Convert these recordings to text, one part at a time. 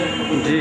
जी।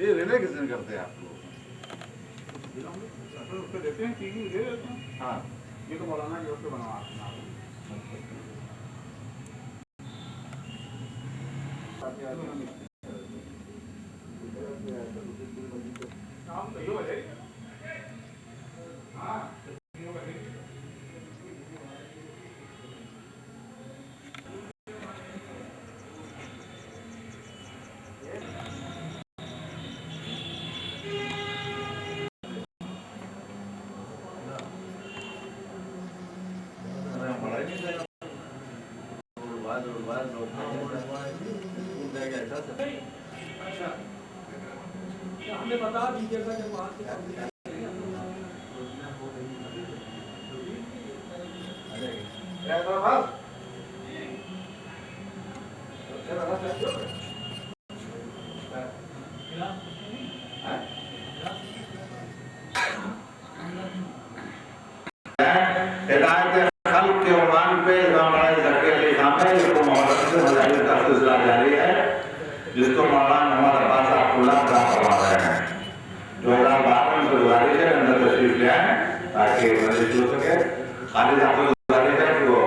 ये रिले किसने करते हैं आप लोग? उसको देते हैं टीवी दे देते हैं। हाँ, ये तो बोला ना कि उसको बनवा काम तो ये है। हाँ हमें बता दीजिएगा जब वहाँ से जिसको मौलाना मोहम्मद अब्बास अब्दुल्ला करवा रहे हैं 2012 में गुजारिश है अंदर तशरीफ ले आए ताकि मदद हो सके। खालिद आपको गुजारिश है कि वो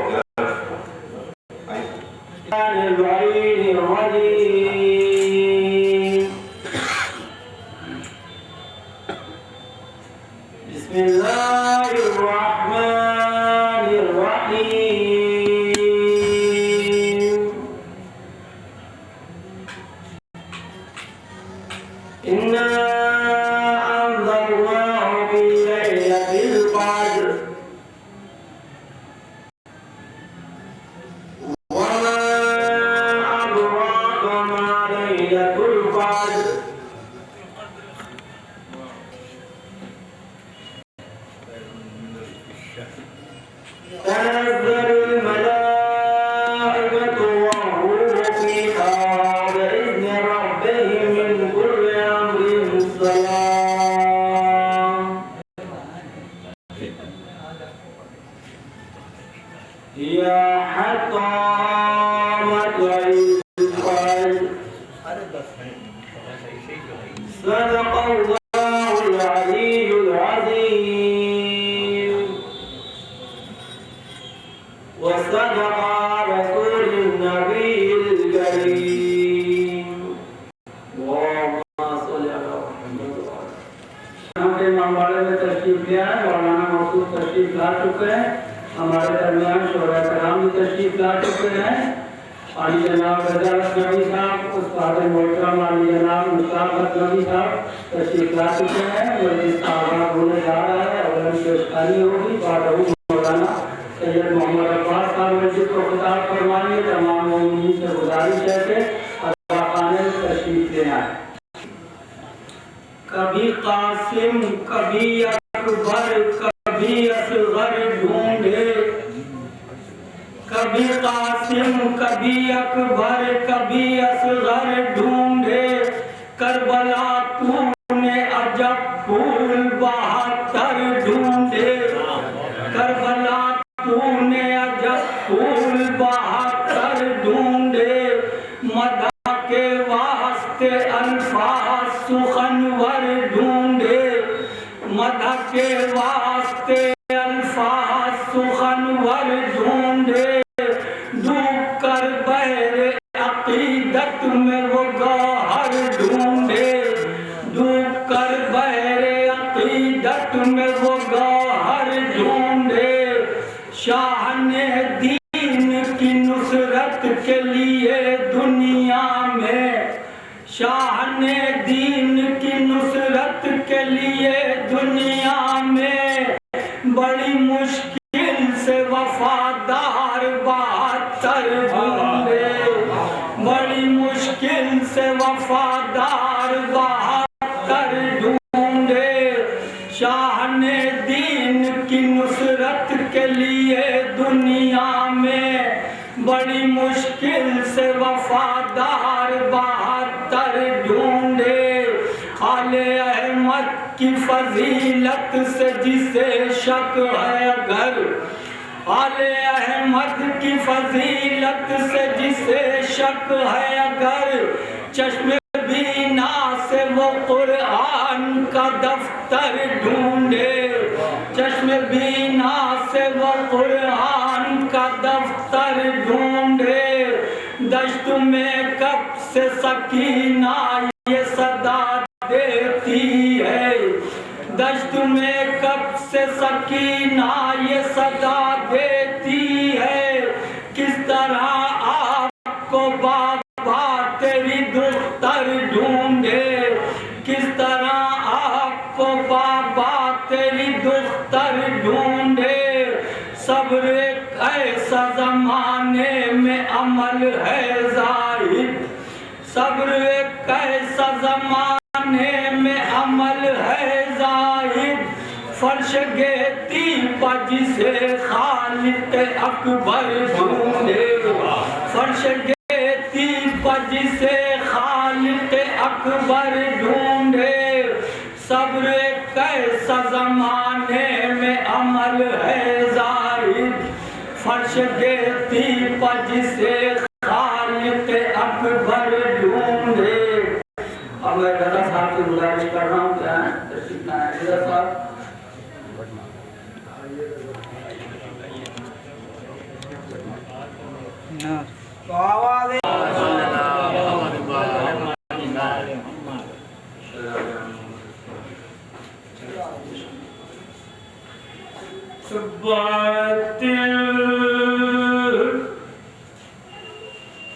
हमारे दरमियान शोरा कराम भी तशरीफ ला चुके हैं। अली जनाब रजा नबी साहब, उस्ताद मोहतरम अली जनाब मुस्ताफत नबी साहब तशरीफ ला चुके हैं। मस्जिद का आगाज होने जा रहा है और पेशकारी होगी। बादहू मौलाना सैयद मोहम्मद अब्बास साहब मस्जिद को खिताब फरमाइए। तमाम मोमिनीन से गुजारिश है कि अल्लाह खाने में तशरीफ ले आए। कभी कासिम कभी अकबर कभी असगर ढूंढे, कभी कासिम कभी अकबर कभी असगर ढूंढे, करबला तूने अजब फूल बहत्तर ढूंढे, करबला तूने अजब फूल बहत्तर ढूंढे, मदा के वास्ते अल्फाज सुखनवर ढूंढे, मदा के वास्ते अल्फाज सुखनवर ढूंढे, डूब कर बहरे अकीदत में वो गौहर ढूंढे, डूब कर बहरे अकीदत में वो गौहर ढूंढे। शाह ने दीन की नुसरत के लिए दुनिया में, शाह ने दीन की नुसरत के लिए दुनिया में बड़ी मुश्किल से वफादार 72 ढूंढे, बड़ी मुश्किल से वफादार 72 ढूंढे। शाह ने दीन की नुसरत के लिए दुनिया में बड़ी मुश्किल से वफादार 72 ढूंढे। आले अहमद की फजीलत से जिसे शक है अगर, आले अहमद की फजीलत से जिसे शक है अगर, चश्मे बीना से वो कुरान का दफ्तर ढूंढे, चश्मे बीना से वो कुरान का दफ्तर ढूंढे। दश्त में कब से सकीना ये सदा देती है, दश्त में कब से सकीना ये सदा देती है। किस तरह आपको बाबा तेरी दुख्तर ढूंढे, किस तरह आपको बाबा तेरी दुख्तर ढूंढे। सब्र एक ऐसा जमाने में अमल है जाहिद, सब्र एक ऐसा जमाने में अमल है जाहिद। फर्श गेती पर जिसे खालिक अकबर ढूंढे, फर्श गेती पर जिसे खालिक अकबर ढूंढे। सब्र एक ऐसा जमाने में अमल है जाहिद, फर्श गेती पर जिसे खालिक अकबर ढूंढे। अब मैं दादा साहब से गुजारिश कर रहा हूँ, क्या तशरीफ लाएं दादा साहब।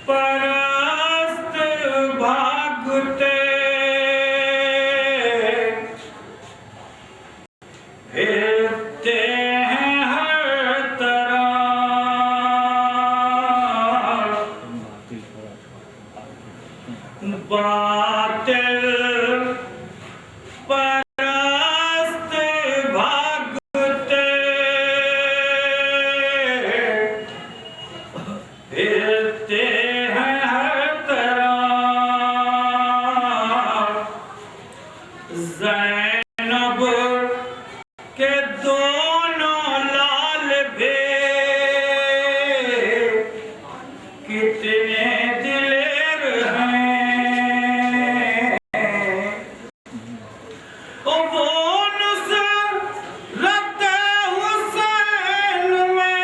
परस्त भागते फिरते हैं हर तरह, बातिल परस्त भागते फिरते हैं हर तरह। ज़ैनब के दोनों लाल भी कितने दिलेर हैं, वो नुसरत हुसैन में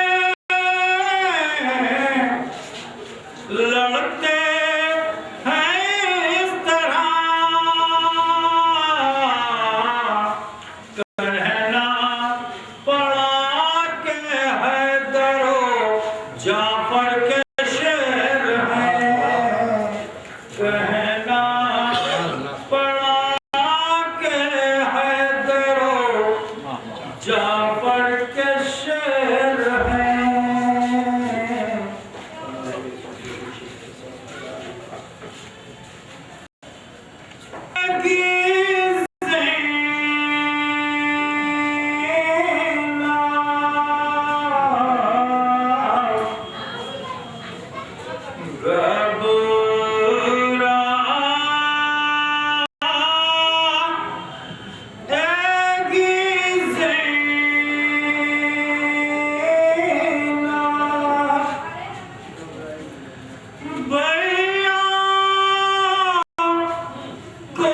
लड़ते हैं इस तरह। कहना पड़ा के हैदरो जाफर के शेर हैं, कहना पड़ा के हैदरो जाफर के शेर हैं। भैया को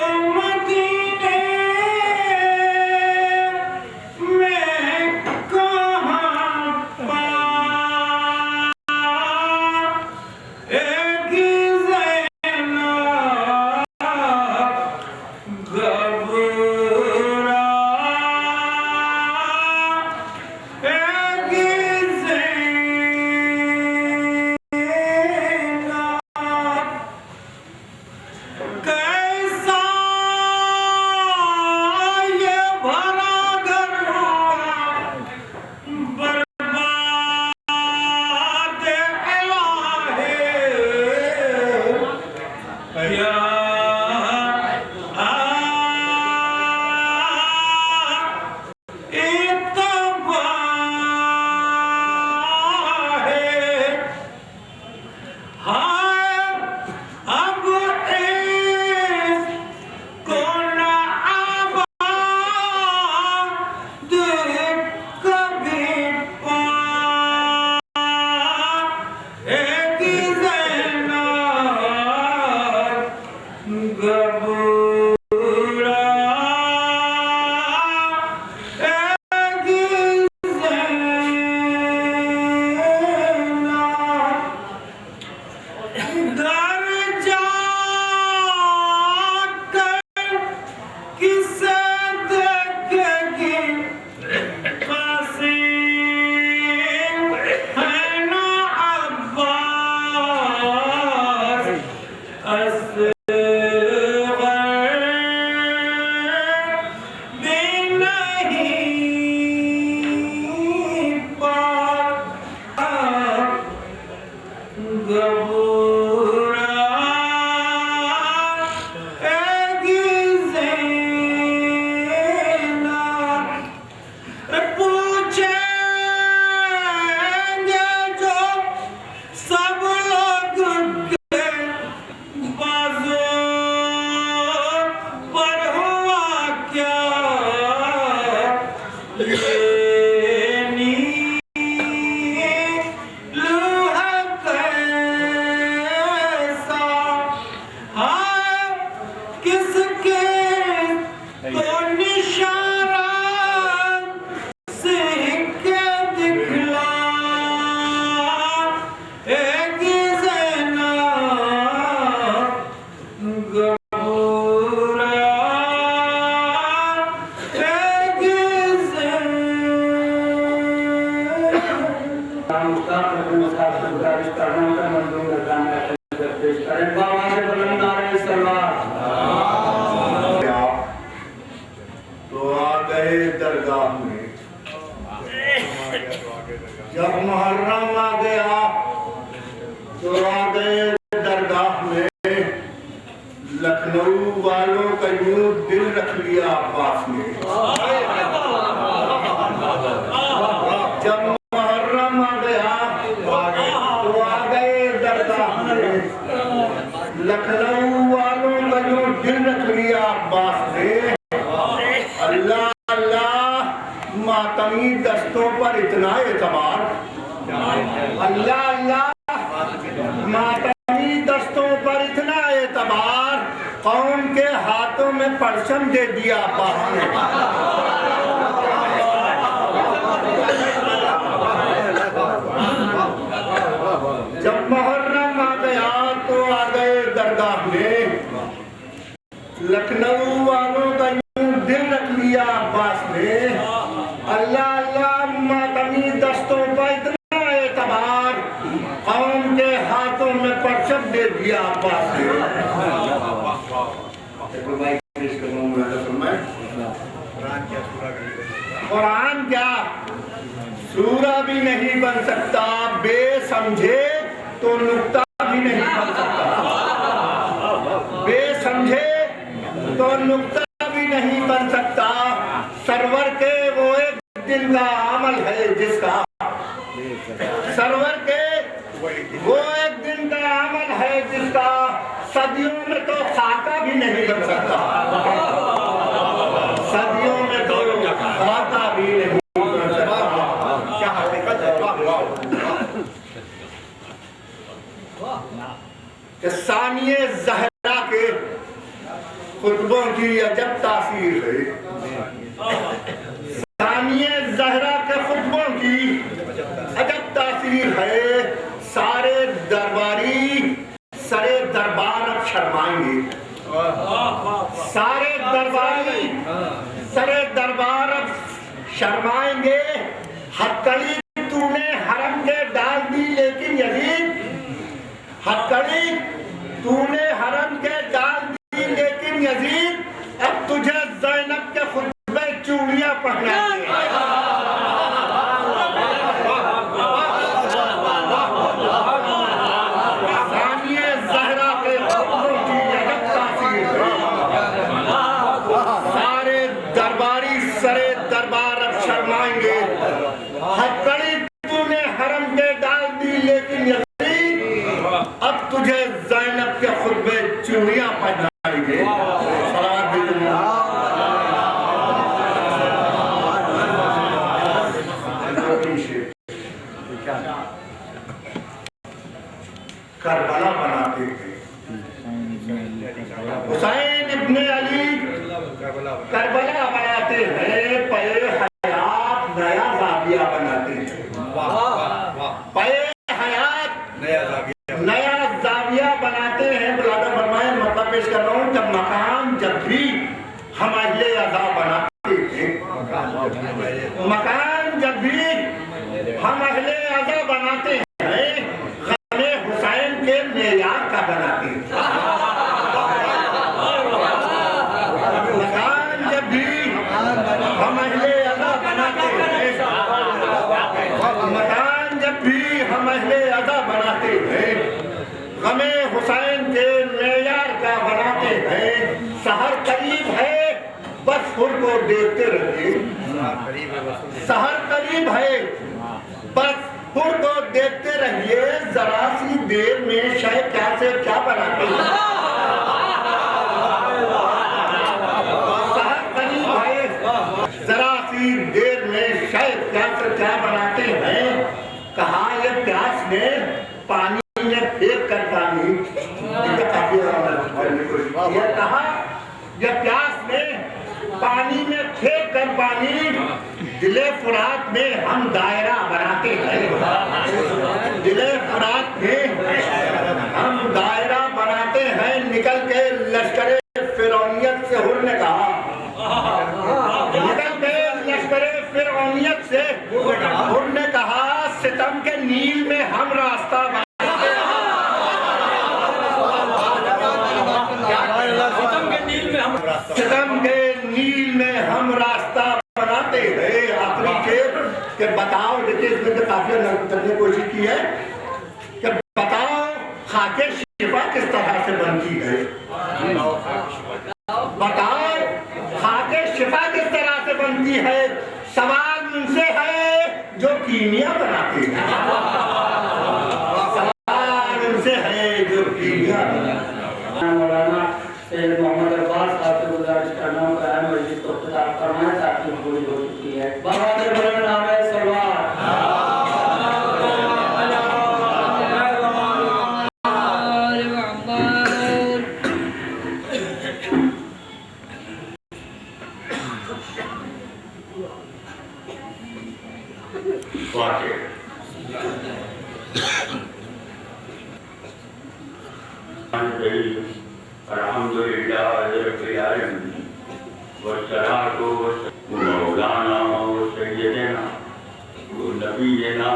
दरगाह में जब मुहर्रम आ गया तो आ गए दरगाह में। लखनऊ वालों का यूं दिल रख लिया अब्बास ने। जब मुहर्रम आ गया तो आ गए दरगाह में। लखनऊ वालों का यूं दिल रख लिया अब्बास ने। अल्लाह अल्लाह मातमी दस्तों पर इतना एतबार। अल्लाह अल्लाह मातमी दस्तों पर इतना एतबार। कौम के हाथों में परचम दे दिया अब्बास ने। जब मुहर्रम आ गया तो आ गए दरगाह में। लखनऊ वालों का दिल रख लिया अब्बास ने। अल्लाह अल्लाह मातमी दस्तों पर इतना एतबार। कौम के हाथों में परचम दे दिया अब्बास ने। कुरान क्या सूरा भी नहीं बन सकता। बेसमझे तो नुक्ता भी नहीं बन सकता। बेसमझे तो नुक्ता नहीं बन सकता। सरवर के वो एक दिन का अमल है जिसका। सरवर के वो एक दिन का अमल है जिसका सदियों में तो खाका भी नहीं बन सकता। सदियों में तो खाका भी नहीं बन सकता। क्या हकीकत है। सानिए ज़हरा के खुतबों की अजब तासीर है। सानिए ज़हरा के खुतबों की अजब तासीर है। सारे दरबारी सरे दरबार अब शर्माएंगे। सारे दरबारी सरे दरबार अब शर्माएंगे। हथकड़ी तूने हरम के डाल दी लेकिन यजीद। हथकड़ी तूने हरम के डाल दी लेकिन यजीद अब तुझे ज़ैनब के खुतबे चूड़ियां पहनाएंगे। सानिए ज़हरा के खुतबों की अजब तासीर है। सारे दरबारी सरे दरबार अब शर्माएंगे। हथकड़ी तूने हरम के डाल दी लेकिन यजीद अब तुझे ज़ैनब के खुतबे चूड़ियां पहनाएंगे। करबला बनाते थे। हुसैन इब्ने अली करबला बनाते हैं, पे हयात नया जाविया बनाते हैं। पे हयात नया जाविया बनाते हैं। बुलादा फरमाए, मतलब पेश कर रहा हूँ, जब मकान जब भी हम अहले अज़ा बनाते हैं, मकान जब भी हम अहले अज़ा बनाते हैं, गमे हुसैन के मेयार का बनाते हैं। मकान जब भी हम अहले अज़ा बनाते हैं, मकान जब भी हम अहले अज़ा बनाते हैं, गमे हुसैन के मेयार का बनाते हैं। सहर करीब है, बस हुर को देखते रहिए। सहर करीब है, बस हुर को देखते रहिए। जरा सी देर में शय क्या से क्या बनाते हैं। सहर करीब है, जरा सी देर में शय क्या से क्या बनाते हैं। कहा ये प्यास ने पानी में फेंक कर पानी, ये कहा यह प्यास में पानी में फेंक कर पानी, दिले फुरात में हम दायरा बनाते हैं। दिले फुरात में हम दायरा बनाते हैं। निकल के लश्करे फिरौनियत से हुर ने कहा, निकल के लश्करे फिरौनियत से हुर ने कहा, सितम के नील में हम रास्ता सितम के नील में हम रास्ता बनाते हैं। आखिरी शेर के बताओ, देखिए इसमें तो काफी करने की कोशिश की है कि बताओ खाके शिफा किस तरह से बनती है। बताओ खाके शिफा किस तरह से बनती है। सवाल उनसे है जो कीमिया बनाते हैं। सवाल उनसे है जो कीमिया मौलाना सैयद मोहम्मद अब्बास साहब से गुजारिश करना है मस्जिद को इफ्तिताह करना है ताकि पूरी हो चुकी है। बहादुर बुलंद नामे सलवार। अल्हम्दुलिल्लाह रब्बिल आलमीन वस्सलातु वस्सलामु मौलाना व सय्यदना व नबियना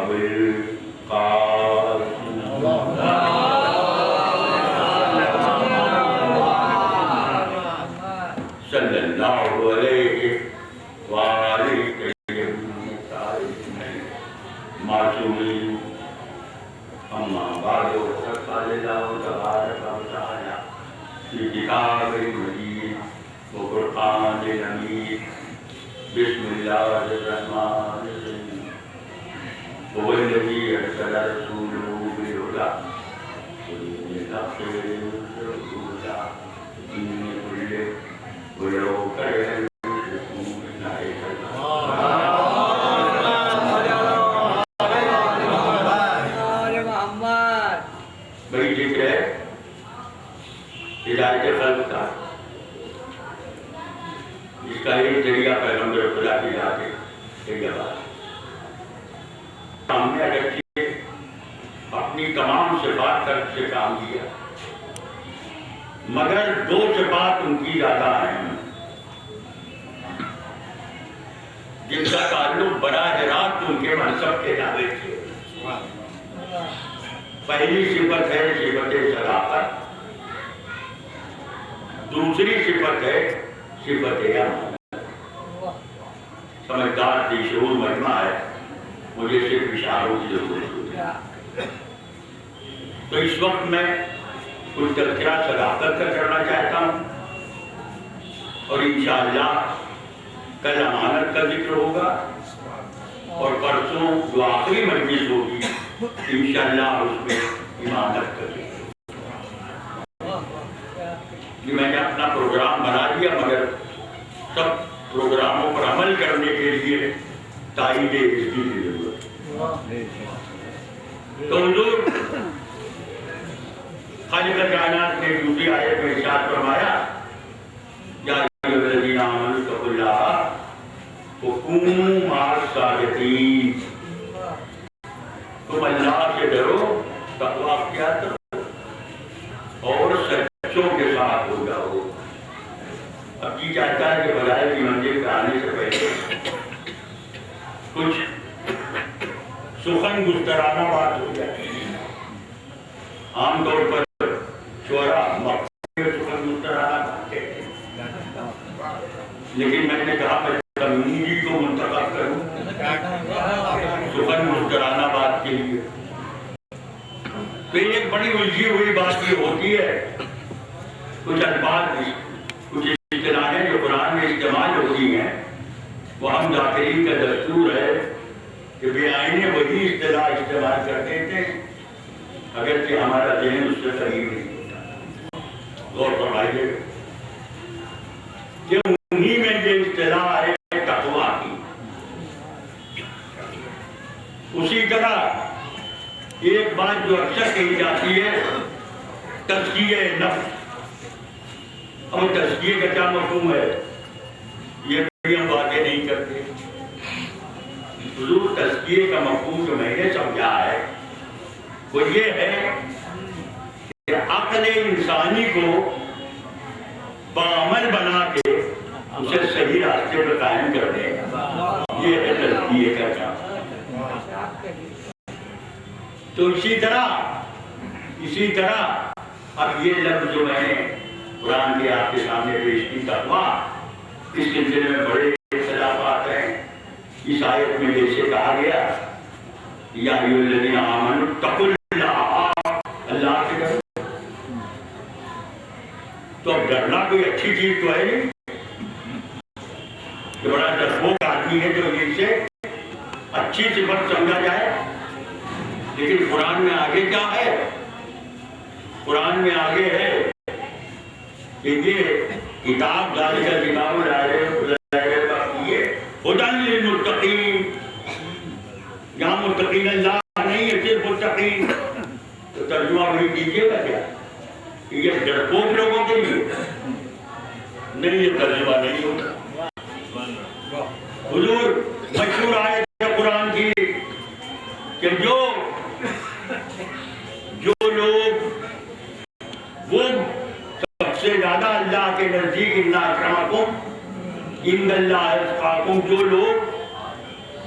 अबिल कासिम सल्लल्लाहु अलैहि व आलिहि मासूमीन। अम्मा बादो क़ालिल्लाहु तबारक व तआला फी किताबिल मजीद व क़ुरआनिल हमीद। बिस्मिल्लाहिर रहमानिर रहीम। वल्लज़ी अरसला रसूलहु बिल हुदा व दीनिल हक़्क़ि लियुज़हिरहु अला दीनि कुल्लिहि वलौ करहल मुश्रिकून। बड़ी जिक्र है हिदायत खल्क़ का, जिसका एक जरिया पैगम्बर खुदा की जात एक जवाब सामने रखिए। अपनी तमाम सिफात तक से काम किया, मगर दो सिफात उनकी ज्यादा अहम, जिनका ताल्लुक बराह रास्त उनके मनसब के दावे से। पहली सिफत है सिफत सदाकत, दूसरी सिफत है सिफत अमानत। समझदार बेशऊर मजमा है, मुझे सिर्फ इशारों की जरूरत है। तो इस वक्त मैं कुछ तज़किरा सदाकत का करना चाहता हूँ और इंशाअल्लाह कल अमानत का जिक्र होगा और परसों जो आखिरी मजलिस होगी इंशाअल्लाह उसमें इमानत का जिक्र। मैंने अपना प्रोग्राम बना लिया, मगर सब प्रोग्रामों पर अमल करने के लिए ताईद इज़्ज़त की जरूरत है। तो हुजूर खालिक़ कायनात ने दूसरी आयत वक़ूमू माअस सादिक़ीन, तुम अल्लाह से डरो, तक़वा अख्तियार करो और सच्चों के साथ हो जाओ। अब जी चाहता है कि बजाय की मंजिल पे आने से पहले कुछ सुखन गुस्तराना बात हो जाती है। आमतौर पर शोरा सुखन गुस्तराना बात कहते हैं, लेकिन मैंने कहा मैं तमीज़ी को मुंतखब करूं सुखन गुस्तराना बात के लिए। तो एक बड़ी उलझी हुई बात ये होती है, कुछ अल्फाज कुछ इस्तिलाहें जो कुरान में इस्तेमाल होती हैं, वो हम जाकिरीन का दस्तूर है कि बेआईने वही इस्तिलाह इस्तेमाल करते थे अगर कि हमारा जहन उससे करीब नहीं होता। गौर फरमाइए कि उन्हीं में ये इस्तिलाह है तक़वा की। उसी तरह एक बात जो अक्सर कही जाती है तज़किये नफ्स। अब तज़किये का क्या मफ़हूम है ये हम बातें नहीं करते। हुज़ूर तज़किये का मफ़हूम जो मैंने समझा है वो ये है कि अक्ल इंसानी को बाअमल बना के उसे सही रास्ते पर कायम कर देगा, ये है तज़किये का काम। तो इसी तरह अब ये लफ्ज़ जो मैंने कुरान के आपके सामने पेश की तक़वा, इस सिलसिले में बड़े इख्तिलाफ़ात हैं। इस आयत में जैसे कहा गया या अय्युहल्लज़ीना आमनू तक़ुल्लाह, अल्लाह से डरो। तो अब डरना कोई अच्छी चीज तो है नहीं कि बड़ा डरपोक आदमी है जो इसे अच्छी सिफत समझा जाए। लेकिन कुरान में आगे क्या है? कुरान में आगे है कि ये किताब ज़ालिका किताब हुदन लिलमुत्तक़ीन, यहाँ मुत्तक़ीन अल्लाह नहीं है, सिर्फ मुत्तक़ीन। तो तर्जुमा वही कीजिएगा क्या कि ये डरपोक लोगों के लिए नहीं, ये तर्जुमा नहीं होता। हुजूर मशहूर आयत है कुरान की कि जो लोग वो सबसे ज्यादा अल्लाह के नजदीक इन्ना अकरमकुम इंदल्लाह अत्काकुम, जो लोग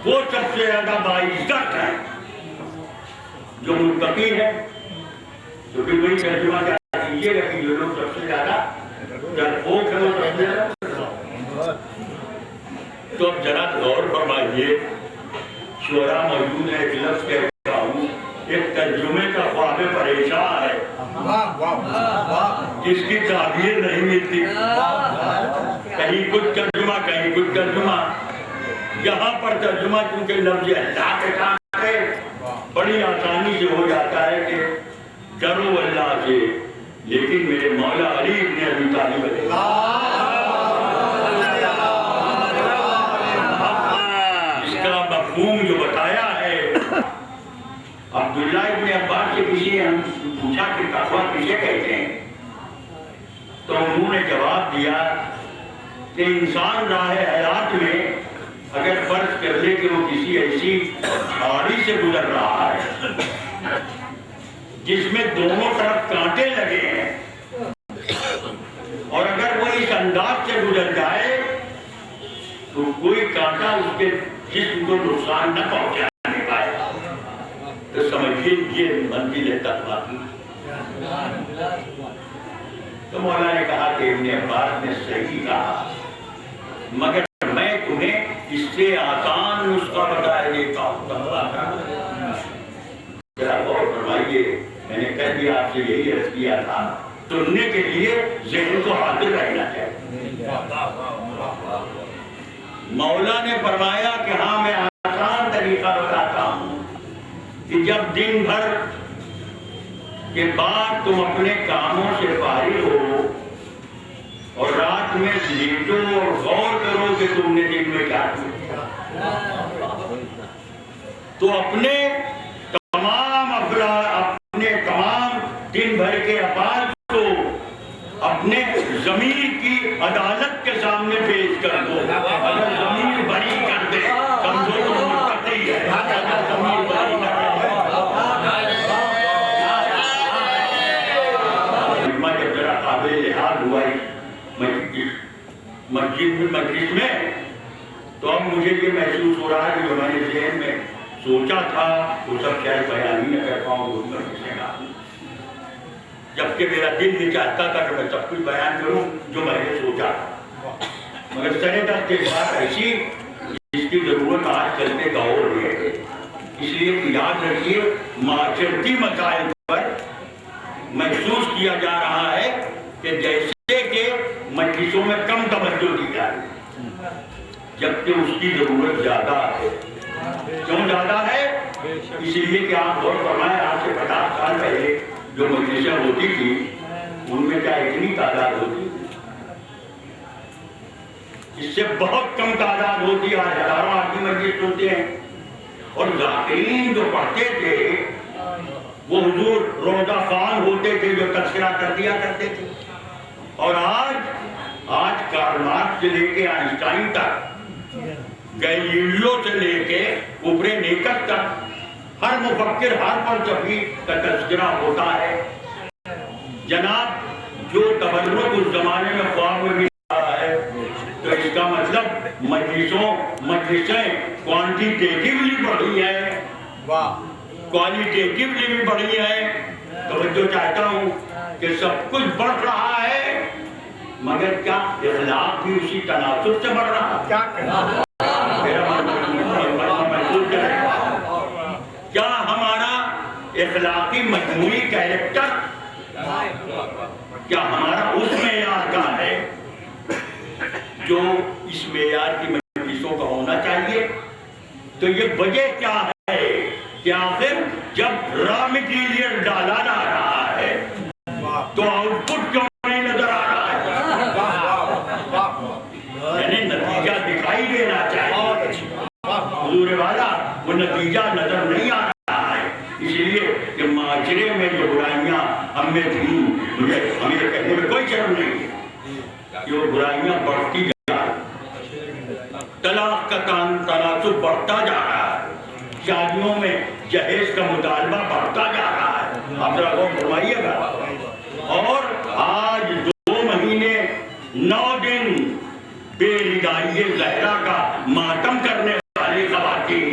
वो सबसे ज्यादा बाइज्जत है जो मुत्तकी है। तो फिर वही तर्जुमा क्या कीजिएगा कि जो लोग सबसे ज्यादा डरपोक है वो सबसे ज्यादा। तो अब जरा गौर फरमाइए, शोरा मौजूद है, एक लफ्ज़ कहता हूँ, एक तर्जुमे का ख्वाब परेशान है जिसकी ताबीर नहीं मिलती, कहीं कुछ तर्जुमा कहीं कुछ तर्जुमा। यहाँ पर तर्जुमा क्योंकि लफ्ज़ अल्लाह के साथ है, बड़ी आसानी से हो जाता है कि डरो अल्लाह से। लेकिन मेरे मौला अली इब्न अबी तालिब जो बताया है, अब्दुल्लाह इब्न अब्बास से किसी हम पूछा कि तक़वा किसे कहते हैं, तो उन्होंने जवाब दिया कि इंसान राह हयात में अगर फर्ज कर ले कि वो किसी ऐसी झाड़ी से गुजर रहा है जिसमें दोनों तरफ कांटे लगे हैं, और अगर वो इस अंदाज से गुजर जाए तो कोई कांटा उसके जिस्म को नुकसान न पहुंचाने पाएगा, तो समझिए ये मंजिल है तक़वा की। तो मौला ने कहा कि इब्न अब्बास ने सही कहा, मगर मैं तुम्हें इससे आसान नुस्खा बता देता हूँ तक़वा का। जरा गौर फरमाइए, मैंने कह दिया आपसे यही अर्ज किया था, सुनने के लिए ज़हन को हाजिर रहना चाहिए। मौला ने फरमाया कि हाँ मैं आसान तरीका बताता हूँ कि जब दिन भर के बाद तुम अपने कामों से फारिग हो और रात में लेटो और गौर करो कि तुमने दिन में क्या किया, तो अपने तमाम दिन भर के अफाल को अपने ज़मीर की अदालत के सामने पेश कर दो। अगर ज़मीर बरी कर दे कमजोर तो करते ही है। जब जरा काबिल लिहाज हुआ मस्जिद में, तो अब मुझे ये महसूस हो रहा है कि जो मैंने ज़हन में सोचा था वो सब शायद बयान ही न कर पाऊँ, जबकि मेरा दिल भी चाहता था कि मैं सब कुछ बयान करूं जो मैंने सोचा था, मगर सरेदर के बाद ऐसी जिसकी जरूरत आज कल के दौर में है। इसलिए याद रखिए, माशरती मसाइल पर महसूस किया जा रहा है कि जैसे कि मजलिसों में कम तवज्जो दी जा रही है, जबकि उसकी जरूरत ज्यादा है। क्यों ज्यादा है? इसलिए कि आप गौर फरमाएं, आज से 50 साल पहले जो मजलिसें होती थी उनमें क्या इतनी तादाद होती, इससे बहुत कम तादाद होती। आज हजारों आदमी मजलिस होते हैं, और जाकिरीन जो पढ़ते थे वो हुजूर रोजा खान होते थे जो तस्करा कर दिया करते थे। और आज कार्ल मार्क्स से लेके आइंस्टाइन तक, गैलीलियो से लेके कोपरनिकस तक, हर मुफक्किर हर फलसफी का तस्करा होता है। जनाब, जो तबर्रुक उस जमाने में ख्वाब में भी रहा है, तो इसका मतलब मजलिसें क्वांटिटेटिवली बढ़ी है, क्वालिटेटिवली भी बढ़ी है। तो मैं जो चाहता हूँ कि सब कुछ बढ़ रहा है, मगर क्या इखलाक भी उसी तनासुब से बढ़ रहा है? क्या हमारा इखलाकी मजमूई कैरेक्टर क्या हमारा उस मेयार का है जो इस मेयार की मजलिसों का होना चाहिए? तो ये वजह क्या है कि आखिर जब रॉ मटीरियल डाला जा रहा है तो आउटपुट क्यों नहीं नजर आ रहा है? यानी नतीजा दिखाई देना चाहिए, हुजूर वाला वो नतीजा नजर नहीं आ रहा है। इसलिए कि माशरे में जो बुराइयां हमें थी, हमें कहने में कोई शर्म नहीं है कि वो बुराइयां बढ़ती जा रही, तलाक का तनासुब बढ़ता जा रहा है, शादियों में जहेज का मुतालबा बढ़ता जा रहा है। आप जरा गौर फरमाइएगा। और आज 2 महीने 9 दिन बेरिदाई ज़हरा का मातम करने वाली ख़वातीन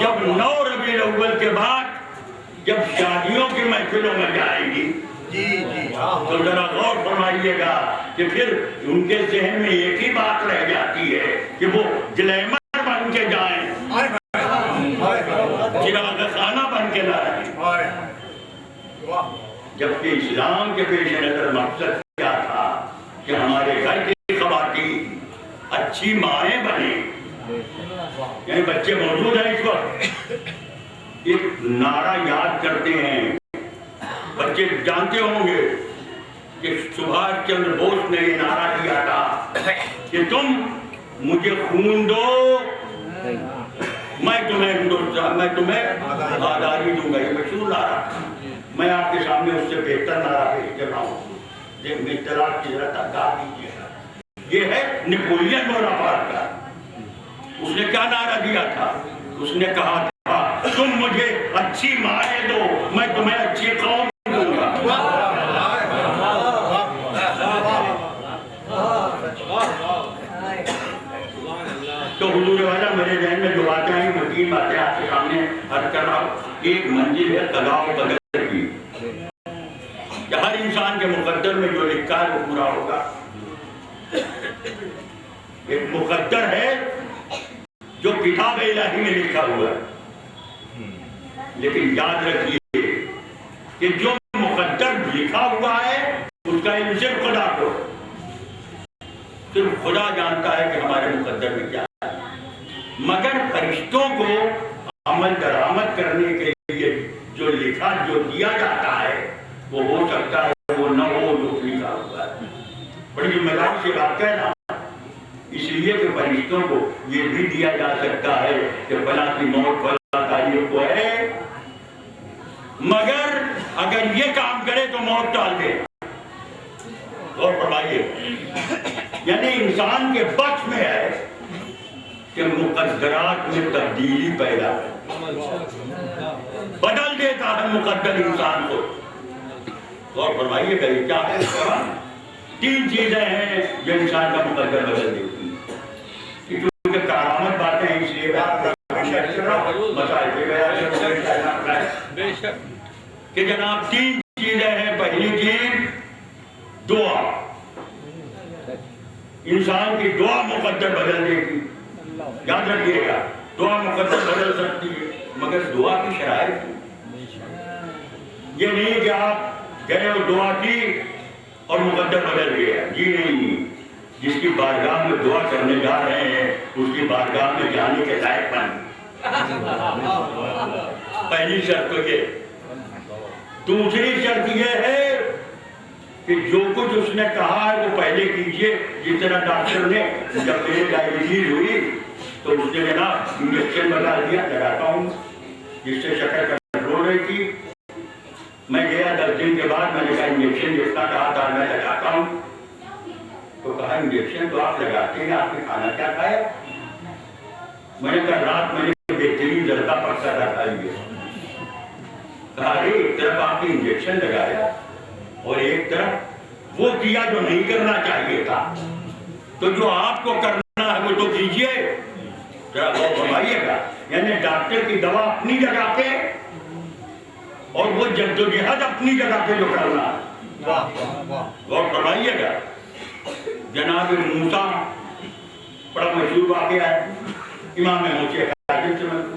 जब 9 रबीउल अव्वल के बाद जब शादियों की महफिलों में जाएगी, तो जरा गौर फरमाइएगा कि फिर उनके जहन में एक ही बात रह जाती है कि वो ग्लैमर बन के जाएं, चिराग खाना बन के ना रहें। जबकि इस्लाम के पेश नजर मकसद क्या था कि हमारे घर की ख़वातीन अच्छी माएँ बने। यानी बच्चे मौजूद हैं इस वक्त, एक नारा याद करते हैं, बच्चे जानते होंगे कि सुभाष चंद्र बोस ने ये नारा दिया था कि तुम मुझे खून दो, मैं तुम्हें आज़ादी दूंगा। ये मशहूर नारा, मैं आपके सामने उससे बेहतर नारा पेश कर रहा हूँ, इत्तलाक की जरा तका दीजिएगा। ये है नेपोलियन बोनापार्ट का। उसने क्या नारा दिया था? उसने कहा था, तुम मुझे अच्छी माएँ दो, मैं तुम्हें अच्छी कौम दूंगा। तो हुजूर वाला मेरे जहन में जो बातें आई, वो 3 बातें आपके सामने अर्ज कर रहा हूँ। एक मंजिल है कदा और कदर की, हर इंसान के मुकद्दर में जो लिखा है वो पूरा होगा। एक मुकद्दर है जो किताब इलाही में लिखा हुआ है, लेकिन याद रखिए कि जो मुकद्दर लिखा हुआ है उसका इल्म सिर्फ खुदा को, सिर्फ खुदा जानता है कि हमारे मुकद्दर में क्या है। मगर फरिश्तों को अमल दरामद करने के लिए जो लिखा जो दिया जाता है वो हो सकता है वो न हो जो लिखा हुआ है। बड़ी जिम्मेदारी से बात कहना, इसलिए कि फरिश्तों को ये भी दिया जा सकता है कि फला की मौत फला तारीख को है, मगर अगर ये काम करे तो मौत टाल दे। और फरमाइए, यानी इंसान के बख्श में है कि मुकद्दरात में तब्दीली पैदा बदल देता है मुकद्दर इंसान को। और फरमाइएगा ये क्या है? तीन चीजें हैं जो इंसान का मुकद्दर बदल देती हैं। क्योंकि करामत बातें हैं इसलिए कि जनाब तीन चीजें हैं। पहली चीज दुआ, इंसान की दुआ मुकद्दर बदल देगी। याद रखिएगा, दुआ मुकद्दर बदल सकती है, मगर दुआ की शराइत ये नहीं कि आप गए और दुआ की और मुकद्दर बदल गया। जी नहीं, जिसकी बारगाह में दुआ करने जा रहे हैं उसकी बारगाह में जाने के लायक बन। पहली शर्त तो ये। दूसरी शर्त यह है कि जो कुछ उसने कहा है वो पहले कीजिए। जिस तरह डॉक्टर ने जब मेरी डायबिटीज हुई तो उसने मेरा इंजेक्शन बता दिया, लगाता हूँ, जिससे शक्कर कंट्रोल रही थी। मैं गया 10 दिन के बाद, मैंने कहा इंजेक्शन जितना कहा था मैं लगाता हूँ। तो कहा इंजेक्शन तो आप लगाते हैं, आपने खाना क्या खाया? मैंने कहा रात मैंने बेहतरीन जर्दा पक्का रखा लिया। कहा अरे एक तरफ आपने इंजेक्शन लगाया और एक तरफ वो किया जो नहीं करना चाहिए था। तो जो आपको करना है वो तो कीजिए, जरा वो फरमाइएगा। यानी डॉक्टर की दवा अपनी जगह पे और वो जद्दोजहद अपनी जगह पे जो करना वो फरमाइएगा। जनाब मूसा बड़ा मशहूर वाक़या है, इमाम मूसा काज़िम से मिलते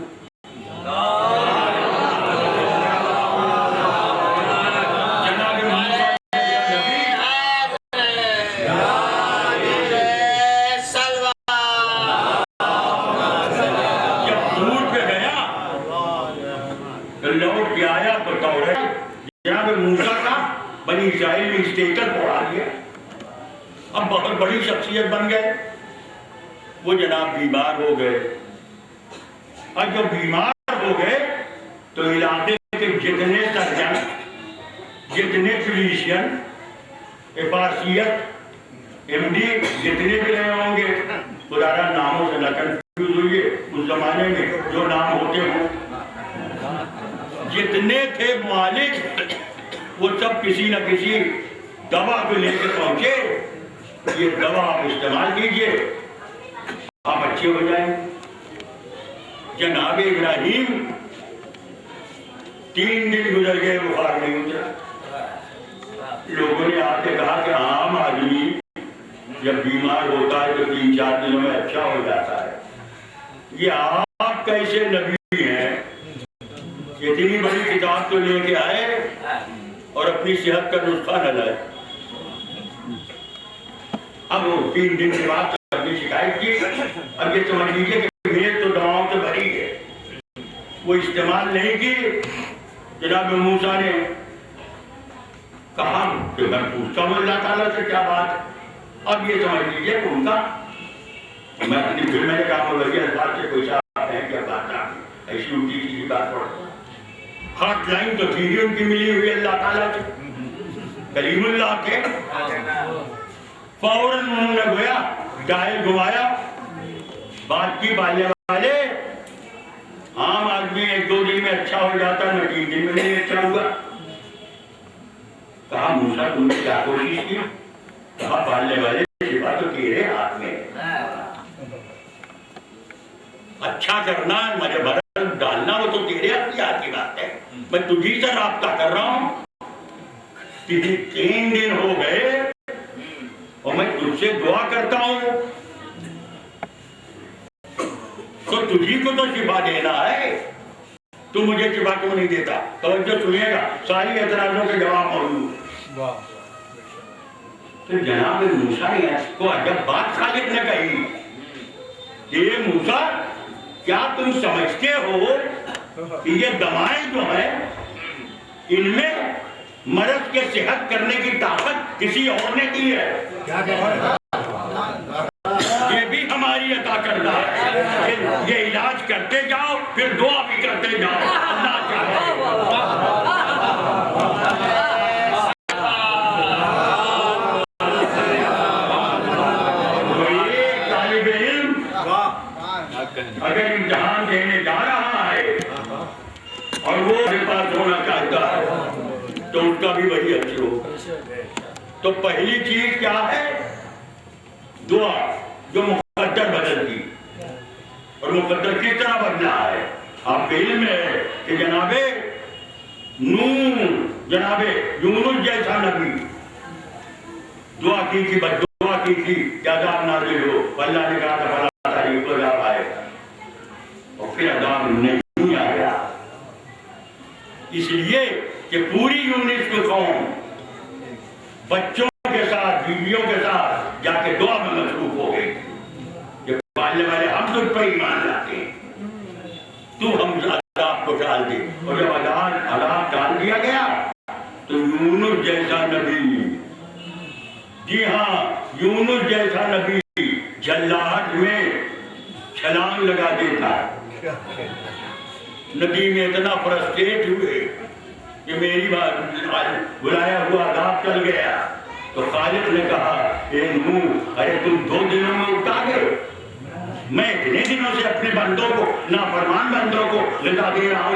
लौट के आया तो जनाब मूसा का बनी इस्राइल में स्टेटस बढ़ा दिया। अब बहुत बड़ी शख्सियत बन गए। वो जनाब बीमार हो गए और जब बीमार हो गए तो इलाके के जितने सर्जन, जितने फिजिशियन, एफआरसीएस, एमडी जितने भी रहे होंगे, खुदारा नामों से न कंफ्यूज हुई। उस जमाने में जो नाम होते हो जितने थे मालिक, वो सब किसी न किसी दवा को लेकर पहुंचे। ये दवा आप इस्तेमाल कीजिए, आप अच्छे हो जाएंगे। जनाब इब्राहिम 3 दिन गुजर गए, बुखार नहीं उतरा। लोगों ने आके कहा कि आम आदमी जब बीमार होता है तो 3-4 दिनों में अच्छा हो जाता है। ये आप कैसे नबी हैं, इतनी बड़ी किताब तो लेके आए और अपनी सेहत का नुस्खा न लाए। अब 3 दिन के बाद अपनी शिकायत की। अब ये समझ लीजिए कि मेज तो दवाओं से भरी है, वो इस्तेमाल नहीं की। जनाब मूसा ने कहा कि मैं पूछता हूँ अल्लाह ताला से क्या बात है। अब ये समझ लीजिए कि उनका, मैं अपनी फिर मैंने कहा अल्लाह से कोई साहब है क्या बात, ऐसी उल्टी सीधी बात पढ़। हॉटलाइन तो थी उनकी मिली हुई अल्लाह ताला से, कलीमुल्लाह के। फौरन उन्होंने गोया डायल घुमाया, बात की बाले वाले। आम आदमी 1-2 दिन में अच्छा हो जाता, मैं 3 दिन में नहीं अच्छा हुआ। कहा मूसा तुमने क्या कोशिश की? कहा बाले वाले शिफा तो तेरे हाथ में। अच्छा करना, मुझे बदल डालना, वो तो तेरे हाथ की बात है। मैं तुझी से राब्ता कर रहा हूं। 3 दिन हो गए और मैं तुझसे दुआ करता हूं, तो तुझी को तो शिफा देना है, तू मुझे शिफा क्यों नहीं देता? तवज्जो सुनिएगा, सारी एतराजों के जवाब मौजूद। तो जनाब मूसा ने इसको अजब बात खालिद ने कही। ये मूसा, क्या तुम समझते हो कि ये दवाएं जो है इनमें मर्द के सेहत करने की ताकत किसी और ने दी है? ये भी हमारी अता करना है। ये इलाज करते जाओ, फिर दुआ भी करते जाओ। अगर इम्तिहान देने जा रहा है और वो मेरे पास होना चाहता है तो उसका भी वही अच्छा होगा। तो पहली चीज क्या है? दुआ, जो मुकद्दर बदलती। और मुकद्दर किस तरह बदला है? आपके इल्म में है कि जनाबे नूह, जनाबे यूनुस जैसा नबी दुआ की थी, बद्दुआ की थी कि अज़ाब नाज़िल हो। अल्लाह ने कहा था फला तारीख को अज़ाब आएगा, और फिर अज़ाब नहीं आया। इसलिए कि पूरी यूनिस की कौम बच्चों के साथ, बीवियों के साथ जाके दुआ में मसरूफ हो गई कि पालने वाले हम तुझ पर ईमान लाते हैं, तू हम अज़ाब को टाल दे। और जब अज़ाब टाल दिया गया तो यूनुस जैसा नबी, जी हाँ यूनुस जैसा नबी जल्लाहट में छलांग लगा देता। नबी में इतना फ्रस्ट्रेट हुए कि मेरी बात बुलाया हुआ अज़ाब चल गया। तो खालिद ने कहा, ए नूह, अरे तुम 2 दिनों में उठा गए, मैं इतने दिनों से अपने बंदों को, नाफरमान बंदों को ग़िज़ा दे रहा हूँ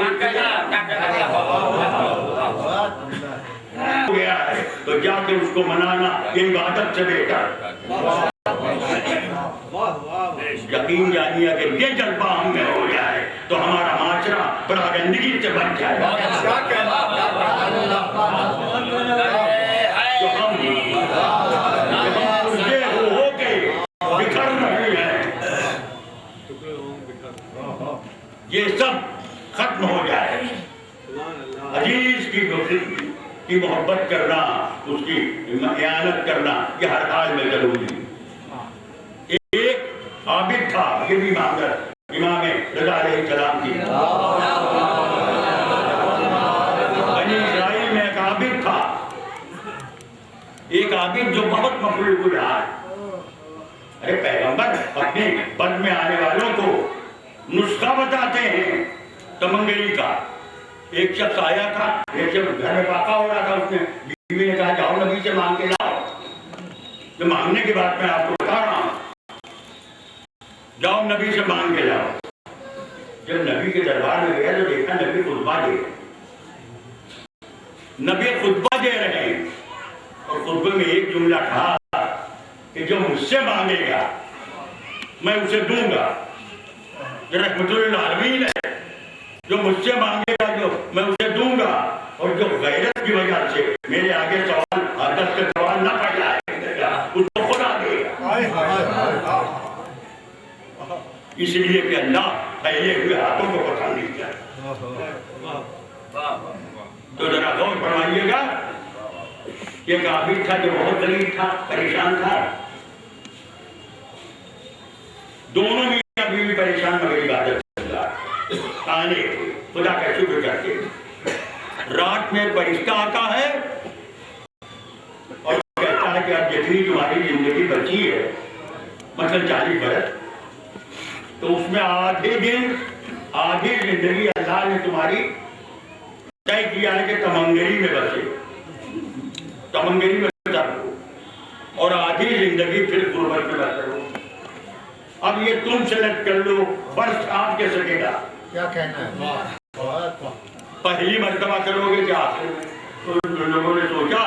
गया है, तो जाके उसको मनाना ये इबादत से बेहतर। यकीन जानिए अगर ये जज्बा हम में हो जाए तो हमारा माशरा बड़ा गंदगी से बच जाए। जो हम हो गए बिखर रहे हैं, ये सब खत्म हो जाए। अजीज की मोहब्बत करना, उसकी इयानत करना, ये हर हाल में जरूरी। एक आबिद था, ये भी इमाम रज़ा अलैहिस्सलाम की, बनी इस्राइल में एक आबिद था, एक आबिद जो बहुत मखलूक रहा है। अरे पैगंबर अपने बद में आने वालों को नुस्खा बताते हैं तमंगरी का। एक शख्स आया था, एक शख्स घर में वाक़ा हो रहा था, उसने बीवी ने कहा जाओ नबी से मांग के लाओ। तो मांगने की बात मैं आपको बता रहा हूँ, जाओ नबी से मांग के लाओ। जब नबी के दरबार में गया तो देखा नबी खुतबा दे रहे हैं, और खुतबे में एक जुमला कहा कि जो मुझसे मांगेगा मैं उसे दूंगा। जो रहमतुल आलमीन है, जो मुझसे मांगेगा जो मैं उसे दूंगा, और जो गैरत की वजह से मेरे आगे सवाल अदब के सवाल ना पड़ाएगा उसको खुदा देगा। इसलिए कि अल्लाह पहले हुए हाथों को पसंद नहीं किया। तो जरा गौर फरमाइएगा, एक आबिद था जो बहुत गरीब था, परेशान था। दोनों मियां बीवी परेशान मगर इबादत आने खुदा का शुक्र करके। रात में फरिश्ता आता है और कहता है कि अब जितनी तुम्हारी जिंदगी बची है, मतलब 40 बरस, तो उसमें आधे दिन, आधी जिंदगी अल्लाह ने तुम्हारी तय किया है कि तमंगरी में बसे, तमंगरी में बसो, और आधी जिंदगी फिर गुर्बत में बसो। अब ये तुम सेलेक्ट कर लो, फर्स्ट आप के सकेगा। क्या कहना है? पहली मर्तबा करोगे क्या आखिर में? तो लोगों ने सोचा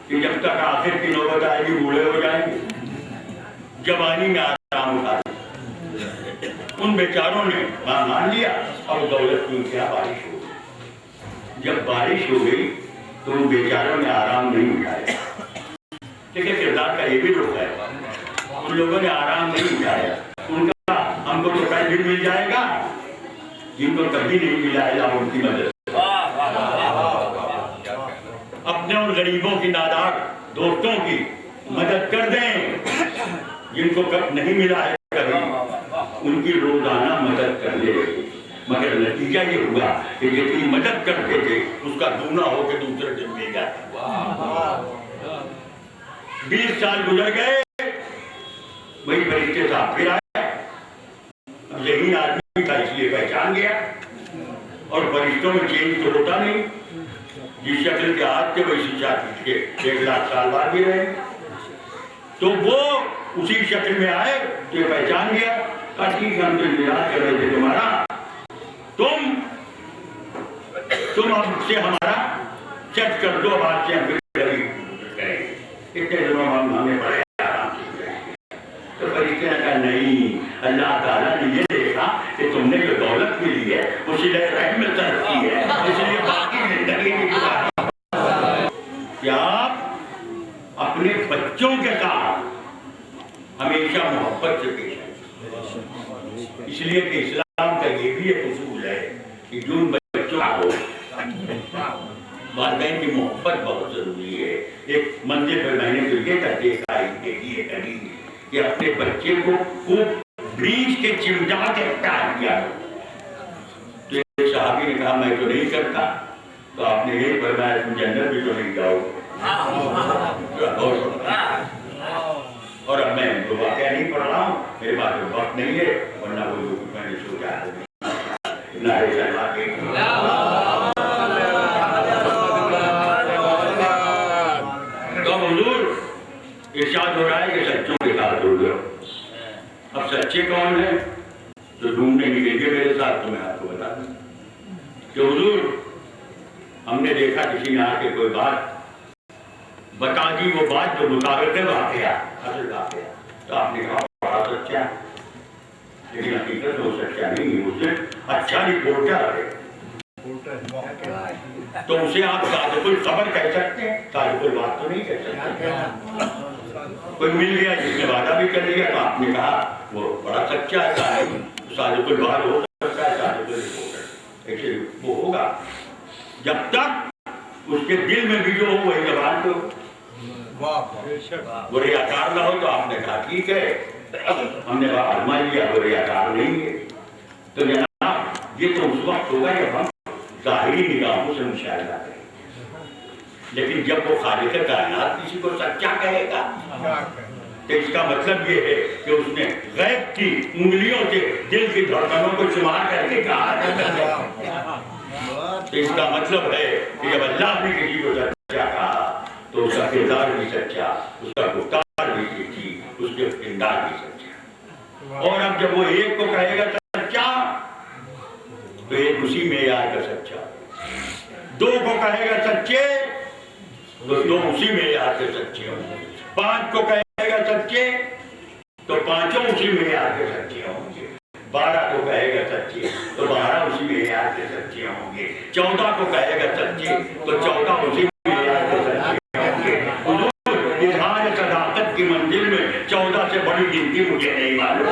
कि जब तक आखिर की नौबत आएगी बूढ़े हो जाएंगे, जवानी में आराम उठा। उन बेचारों ने मान लिया और दौलत की क्या बारिश हो गई। जब बारिश हो गई तो उन बेचारों ने आराम नहीं उठाया। ठीक है, किरदार का ये भी रुख है। उन लोगों ने आराम नहीं उठाया। उनका हमको तो कल भी मिल जाएगा, जिनको कभी नहीं मिला है उनकी मदद। अपने उन गरीबों की नादार दोस्तों की मदद कर दें जिनको कब नहीं मिला है, कभी उनकी रोजाना मदद कर ले। मगर नतीजा ये हुआ कि जितनी मदद करते थे उसका दूना होकर दूसरे दिन मिल गया। 20 साल गुजर गए, वही फरिश्ते साहब फिर आए। यही आदमी था इसलिए पहचान गया, और फरिश्तों में चेंज तो होता नहीं। जिस शक्ल के हाथ थे वैसी शक्ल के 1 लाख साल बाद भी रहे। तो वो उसी शक्ल में आए तो पहचान गया। ठीक हम तो इंतजार कर रहे थे तुम्हारा। तुम अब से हमारा चेक कर दो, बात से हम करेंगे। इतने दिनों हमने बड़े आराम से करेंगे। तो फरिश्ते ने कहा नहीं, अल्लाह ताला ने ये देखा कि तुमने जो दौलत मिली है उसी ने रहमत रखी है, इसलिए बाकी जिंदगी की क्या आप अपने बच्चों के साथ हमेशा मोहब्बत से पेश आए। इसलिए कि इस्लाम का ये भी एक उसूल है कि जो बच्चों को वालिदैन की मोहब्बत बहुत जरूरी है। एक मंदिर पर मैंने तो ये देखा कभी कि अपने बच्चे को खूब ब्रीज के चिमटा के प्यार किया। तो एक साहबी ने कहा मैं तो नहीं करता, तो आपने यही फरमाया तुम जन्नत भी तो नहीं जाओगे। और अब मैं तो वाकया नहीं पढ़ रहा हूँ, मेरे पास वक्त नहीं है, वरना वो जो मैंने सोचा है इरशाद हो रहा है कि सच्चों के साथ हो गया। अब सच्चे कौन है तो ढूंढने निकलिए मेरे साथ, तो मैं आपको बता दूं कि हुजूर हमने देखा किसी ने आके कोई बात बता दी, वो बात जो मुताबिक वाकया असल वाकया, तो आपने कहा बड़ा सच्चा, लेकिन हकीकत वो सच्चा नहीं है, उससे अच्छा रिपोर्टर है। तो उसे आप सादिकुल खबर कह सकते हैं, सादिकुल बात तो नहीं कह सकते। कोई मिल गया जिसने वादा भी कर लिया, तो आपने कहा वो बड़ा सच्चा है, सादिकुल बात हो सकता है, सादिकुल रिपोर्टर ऐसे वो होगा जब तक उसके दिल में भी जो हो वही जबान पे हो। वो रियाकार ना हो। तो आपने कहा ठीक है, हमने आजमा लिया, वो रियाकार नहीं है। तो जनाब ये तो उस वक्त होगा जब हम ज़ाहिरी निगाहों से मुशाहिदा करें, लेकिन जब वो खालिक कायनात किसी को सच्चा कहेगा तो इसका मतलब ये है कि उसने गैब की उंगलियों से दिल की धड़कनों को शुमार करके कहा। तो इसका मतलब है कि जब अल्लाह ने किसी को सच्चा कहा तो उसका किरदार भी सच्चा, उसका गुफ्तार भी सच्ची, उसके किरदार भी सच्चा। और अब जब वो एक को कहेगा सच्चा तो एक उसी में आएगा सच्चा, दो को कहेगा सच्चे तो दो उसी में आके सच्चे होंगे, पांच को कहेगा सच्चे तो पांचों उसी में आके सच्चे होंगे, 12 को कहेगा सच्चे तो 12 उसी में आके सच्चे होंगे, 14 को कहेगा सच्चे तो 14 उसी में आके सच्चे होंगे। इजहार सदाकत की मंजिल में 14 से बड़ी गिनती मुझे नहीं मालूम।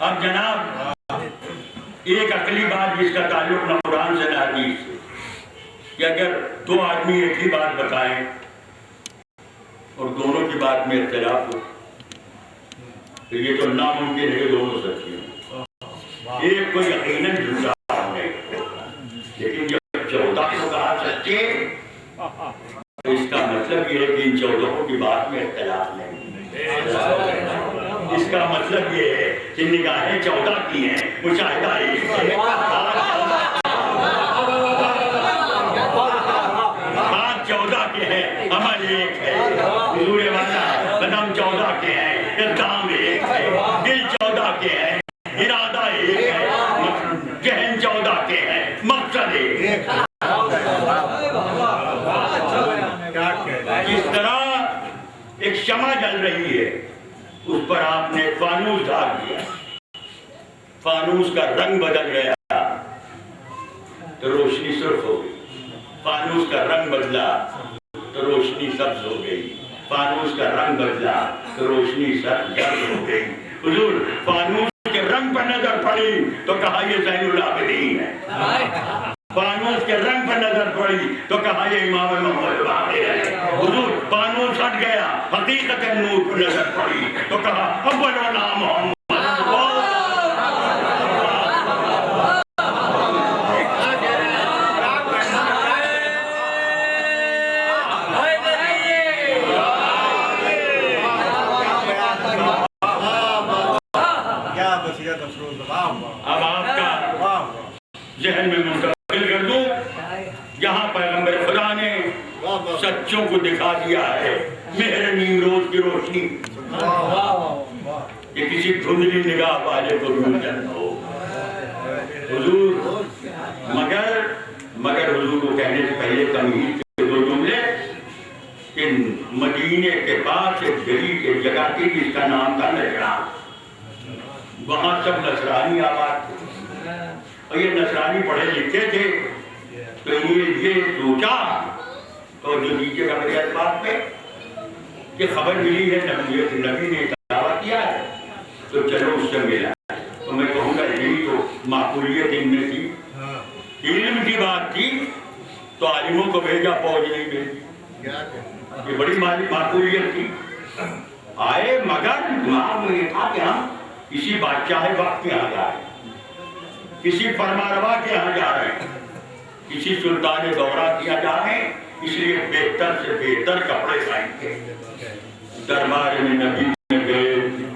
अब जनाब एक अकली बात जिसका ताल्लुक न कुरान से न हदीस से, कि अगर दो आदमी एक ही बात बताएं और दोनों की बात में इख्तिलाफ हो तो ये तो नामुमकिन है कि दोनों सच्ची हों। एक को यकीनन झूठा होने, लेकिन जब 14 को कहा सच्चे तो इसका मतलब ये है कि इन 14 की बात में इख्तिलाफ नहीं। इसका मतलब ये है कि निगाहें 14 की हैं, मुशाहिदा एक है, हाथ 14 के हैं, अमल एक है, हुजूर वाला कदम 14 के हैं, इल्जाम एक है, दिल 14 के हैं, इरादा एक है, जहन 14 के हैं, मकसद एक है। जिस तरह एक शमा जल रही है उस पर आपने फानूस डाल दिया, फानूस का रंग बदल गया तो रोशनी सुर्ख हो गई, फानूस का रंग बदला तो रोशनी सब्ज हो गई, फानूस का रंग बदला तो रोशनी जर्द हो गई। हुजूर फानूस के रंग पर नजर पड़ी तो कहा ये ज़ैनुल आबिदीन है, फानूस के रंग पर नजर पड़ी तो कहा ये इमाम मोहम्मद बाक़िर है। हुजूर फानूस हट गया, हकीकत नूर पर नजर पड़ी तो कहा अव्वल नाम मोहम्मद। अब आपका जहन में मुंतकिल कर दूं, जहां पैगंबर खुदा ने सच्चों को दिखा दिया है मेरे नीमरोज की रोशनी, ये किसी धुंधली निगाह वाले को भी उजाला हो। हुजूर मगर हुजूर को कहने से पहले तमहीद के दो जुमले कि मदीने के पास एक गली एक जगह थी जिसका नाम था नजरान। वहां सब नसरानी आबाद थे और ये नसरानी पढ़े लिखे थे। तो ये सोचा तो जो नीचे का मेरे इस बात पे कि खबर मिली है नबी ने दावा किया है तो चलो उससे मिला। तो मैं कहूँगा यही तो माकूलियत इनमें थी, इल्म की बात थी तो आलिमों को भेजा, फौज नहीं भेजी। ये बड़ी माकूलियत थी। आए मगर दिमाग में ये था कि हम किसी बादशाह वक्त के यहाँ जा रहे हैं, किसी फरमारवा के यहाँ जा रहे हैं, किसी सुल्तान दौरा किया जा रहे हैं, इसलिए बेहतर से बेहतर कपड़े पहनते दरबार में नबी में गए।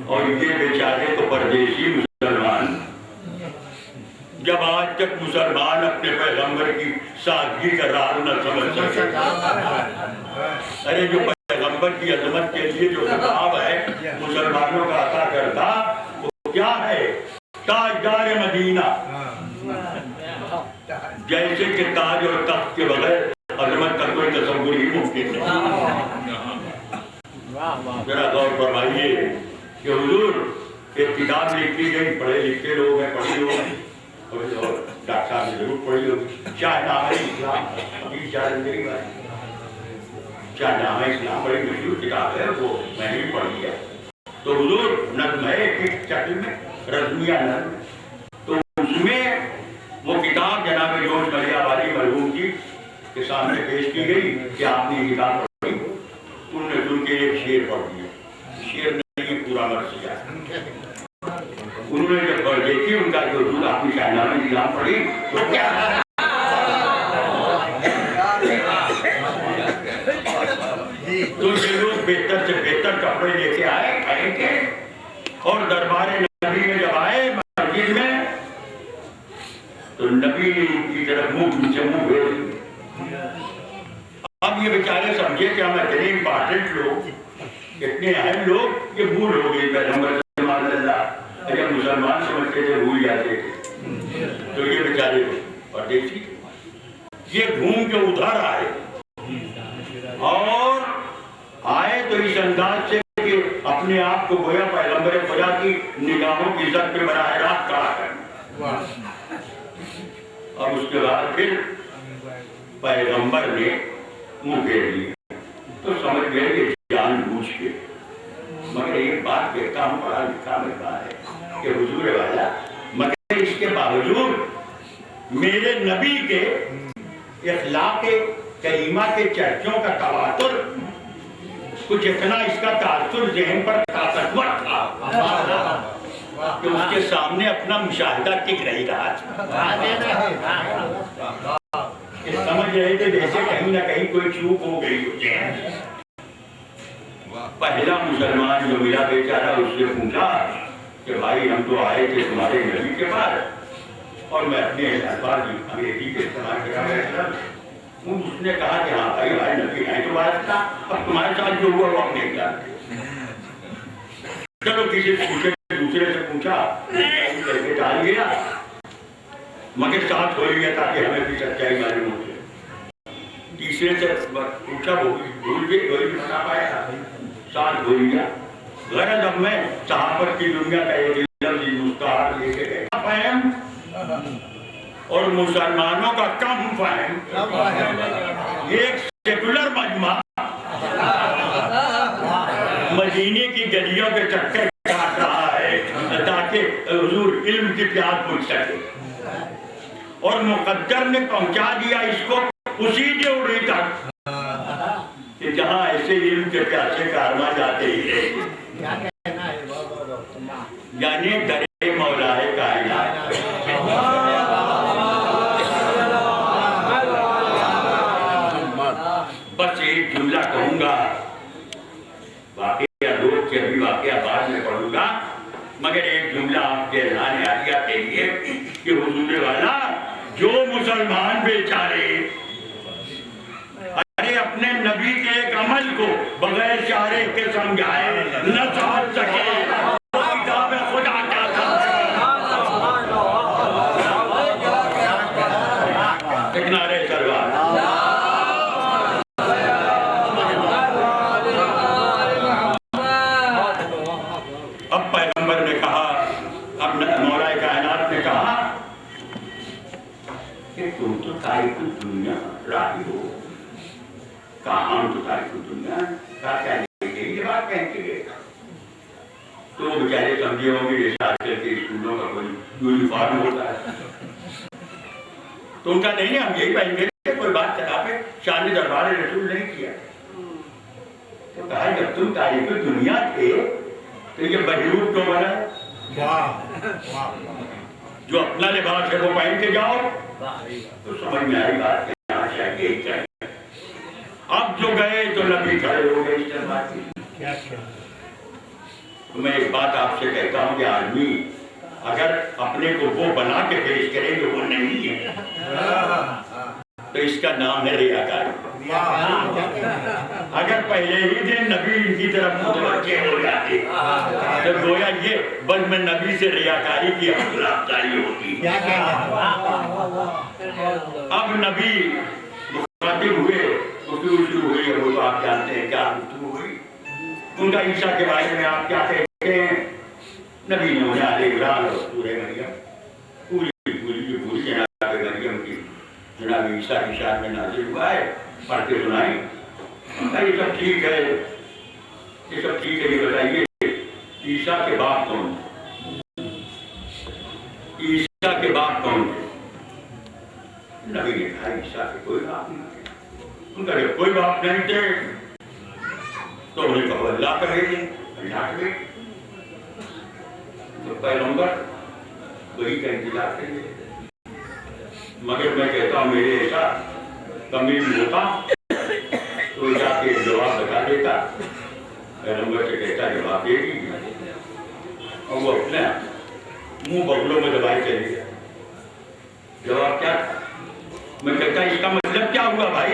और ये बेचारे तो परदेशी मुसलमान, जब आज तक मुसलमान अपने पैगंबर की सादगी का राज न समझ सके। अरे जो पैगंबर की अजमत के लिए जो खिताब है मुसलमानों का अता करता वो क्या है? ताजदार मदीना, जैसे कि ताज और तख्त के बगैर अजमत का कोई तस्वुर ही मुमकिन नहीं। जरा गौर फरमाइए कि हुजूर एक किताब लिखी गई, पढ़े लिखे लोग हैं, पढ़े लोग हैं, और डॉक्टर साहब ने जरूर पढ़ी होगी, शाहनामा इस्लाम, अभी शाहनामा इस्लाम बड़ी मशहूर किताब है, वो मैंने भी पढ़ी है। तो हुजूर नज़्म है एक शक्ल में, रज़्मिया नज़्म, तो उसमें वो किताब जनाब जोश मलियावाली मरहूम जी के सामने पेश की गई कि आपने ये किताब पढ़ी। उन्होंने सुन के एक शेर पढ़ दिया, शेर नहीं पूरा मर्सिया। उन्होंने जब पढ़ देखी उनका जो दूध आपने शाहनामा इस्लाम पढ़ी तो क्या तो ये लोग बेहतर से बेहतर कपड़े लेके आए पहनके, और दरबार नबी में जब आए मस्जिद में तो नबी की तरफ मुंह भेज। अब ये बेचारे समझे कि हम इतने इंपॉर्टेंट लोग, इतने अहम लोग, ये भूल हो गई पैगंबर अगर मुसलमान समझते थे भूल जाते थे। तो ये बेचारे परदेशी ये घूम के उधर आए, और आए तो इस अंदाज से कि अपने आप को गोया पैगंबर खुदा की निगाहों की इज्जत पे बराह रास्त खड़ा करना। और उसके बाद फिर पैगंबर ने मुंह फेर लिया तो समझ गए कि जानबूझ के। मगर एक बात कहता हूँ, पढ़ा लिखा मिलता है कि हुजूर वाला, मगर इसके बावजूद मेरे नबी के इखलाक़े करीमा के चर्चों का तवातुर कुछ इतना इसका तासुर ज़हन पर ताकतवर था कि उसके सामने अपना मुशाहिदा टिक नहीं रहा। समझ रहे थे जैसे कहीं ना कहीं कोई चूक हो गई हो। पहला मुसलमान जो मिला बेचारा, उससे पूछा कि भाई हम तो आए थे तुम्हारे नबी के पास और मैं अपने अंग्रेजी के इस्तेमाल कर रहा था। उसने कहा कि हाँ भाई भाई नबी है तो बात था, अब तुम्हारे साथ जो हुआ वो आप नहीं जानते। चलो किसी दूसरे से पूछा, करके डाल गया, मगर साथ हो गया ताकि हमें भी सच्चाई मालूम हो जाए। तीसरे से पूछा, वो भूल गए, वही भी बता पाया, साथ हो गया। गरज अब मैं सहाबत की दुनिया का एक लफ्ज़ मुस्ताहर लेके गए और मुसलमानों का कम फहम एक सेकुलर मजमा मदीने की गलियों के चक्कर काट रहा है ताकि हुजूर इल्म की प्यास पूछ सके, और मुकद्दर ने पहुंचा दिया इसको उसी जोड़ी तक कि जहां ऐसे इल्म के प्यासे कारवा जाते ही रहे, यानी दरे मौलाए कायनात। बस एक जुमला कहूंगा, वाकया लोग के अभी वाकया बाद में पढ़ूंगा मगर एक जुमला आपके एलान आलिया के लिए कि हुजूर वाला जो मुसलमान बेचारे अरे अपने नबी के एक अमल को बगैर इशारे के समझाए न समझ सके खुदा क्या था नारे सरवार अब पैगंबर ने कहा, अब मौला कायनात ने कहा कि तुम तो तारीख दुनिया राही हो, कहाँ तो तारीख दुनिया क्या ये बात कहती है। तो बेचारे समझे होंगे जैसे आजकल के स्कूलों का कोई यूनिफॉर्म होता है, तो उनका नहीं हम यही पहनेंगे, कोई बात करा पे शान दरबार रसूल नहीं किया। तो कहा जब तुम तारीख दुनिया थे तो ये बहरूप क्यों बना? जो अपना लिबास है वो पहन के जाओ, तो समझ में आई बात यहाँ चाहिए ही चाहिए। अब जो गए तो नबी खड़े हो गए इस जमात की। तो मैं एक बात आपसे कहता हूँ कि आदमी अगर अपने को वो बना के पेश करे जो वो नहीं है, तो इसका नाम है रियाकारी। अगर पहले ही दिन नबी इनकी तरफ मुतवज्जे हो जाते तो गोया ये बस में नबी से रियाकारी की अफजाई होती। अब नबी मुखातिब हुए, गुफ्तगू शुरू हुई, वो तो आप जानते हैं क्या गुफ्तगू हुई। उनका ईसा के बारे में आप क्या कहते हैं? नबी ने उन्हें आले इमरान और सूरह मरियम पूरी जनाब मरियम की जनाब ईसा की शान में नाजिल हुआ है, पढ़ के सुनाई। ये सब ठीक है, ये सब ठीक है। ये बताइए ईसा के बाप कौन थे? ईसा के बाप कौन थे? नबी ने कहा ईसा के कोई बाप नहीं थे। उनका जब कोई बाप नहीं थे तो उन्हें कहो अल्लाह का भेजे, अल्लाह के भेजे। तो पैगंबर वही का इंतजार करेंगे। मगर मैं कहता हूँ मेरे ऐसा कमी होता तो जाके जवाब बता देता, पैगंबर से कहता जवाब दे दीजिए, और वो अपने मुंह बगलों में दबाई चली गया। जवाब क्या? मैं कहता इसका मतलब क्या हुआ भाई?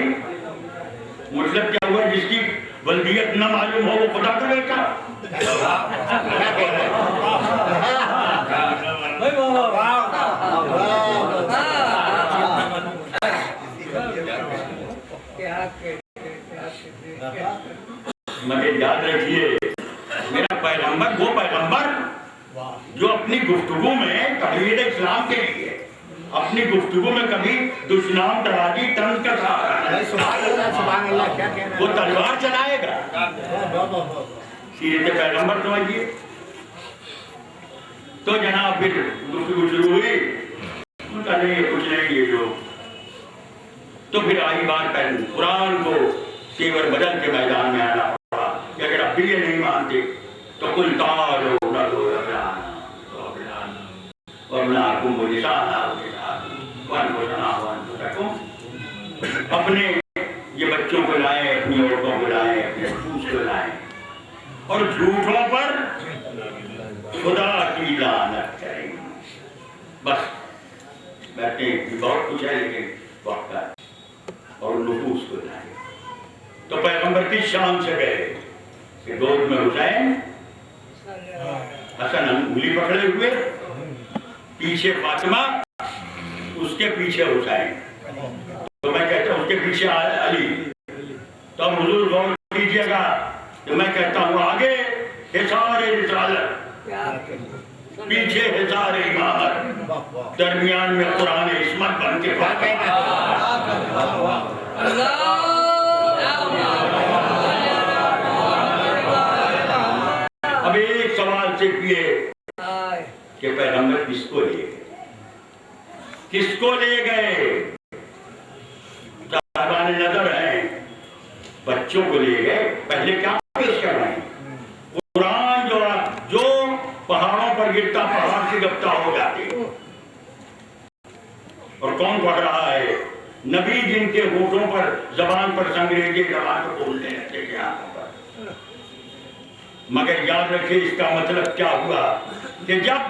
मतलब क्या हुआ? जिसकी बल्दियत न मालूम हो वो खुदा का बेटा। मगर याद रखिए मेरा पैगंबर वो पैगंबर जो अपनी गुफ्तगू में तहरीर इस्लाम के लिए अपनी गुफ्तगू में कभी दुश्मन तराजी तंज का वो तलवार चलाएगा। सीरत पैगंबर समझिए। तो जनाब फिर गुफ्तगू शुरू हुई, उनका नहीं कुछ नहीं ये जो। तो फिर आई बात कुरान को तेवर बदल के मैदान में आना पड़ा कि अगर अब भी ये नहीं मानते तो कुल तारो न लो अपने ये बच्चों को लाए, अपनी औरतों को लाए, अपने फूस को लाए, और झूठों पर खुदा की लानत करें। बस बैठे बहुत कुछ है लेकिन वक्त है, और नफूस को लाए। तो पैगंबर की शान से गए कि गोद में हुसैन, हसन उंगली पकड़े हुए, पीछे फातिमा, उसके पीछे हुसैन। तो मैं कहता हूँ उसके पीछे अली। तो अब हुजूर गौर कीजिएगा, तो मैं कहता हूँ आगे हिसारे रिसालत, पीछे हिसारे इमामत, दरमियान में कुरान इस्मत बन के अब एक सवाल से किए कि पैगंबर किसको ले गए? किसको ले गए? साहबान नजर हैं, बच्चों को ले गए। पहले क्या पेश कर रहे हैं? कुरान जो पहाड़ों पर गिरता पहाड़ से गप्ता हो जाती। और कौन पढ़ रहा है? नबी जिनके होठों पर जबान पर अंग्रेजी जबान को बोलने लगते थे आंखों पर। मगर याद रखिए इसका मतलब क्या हुआ? कि जब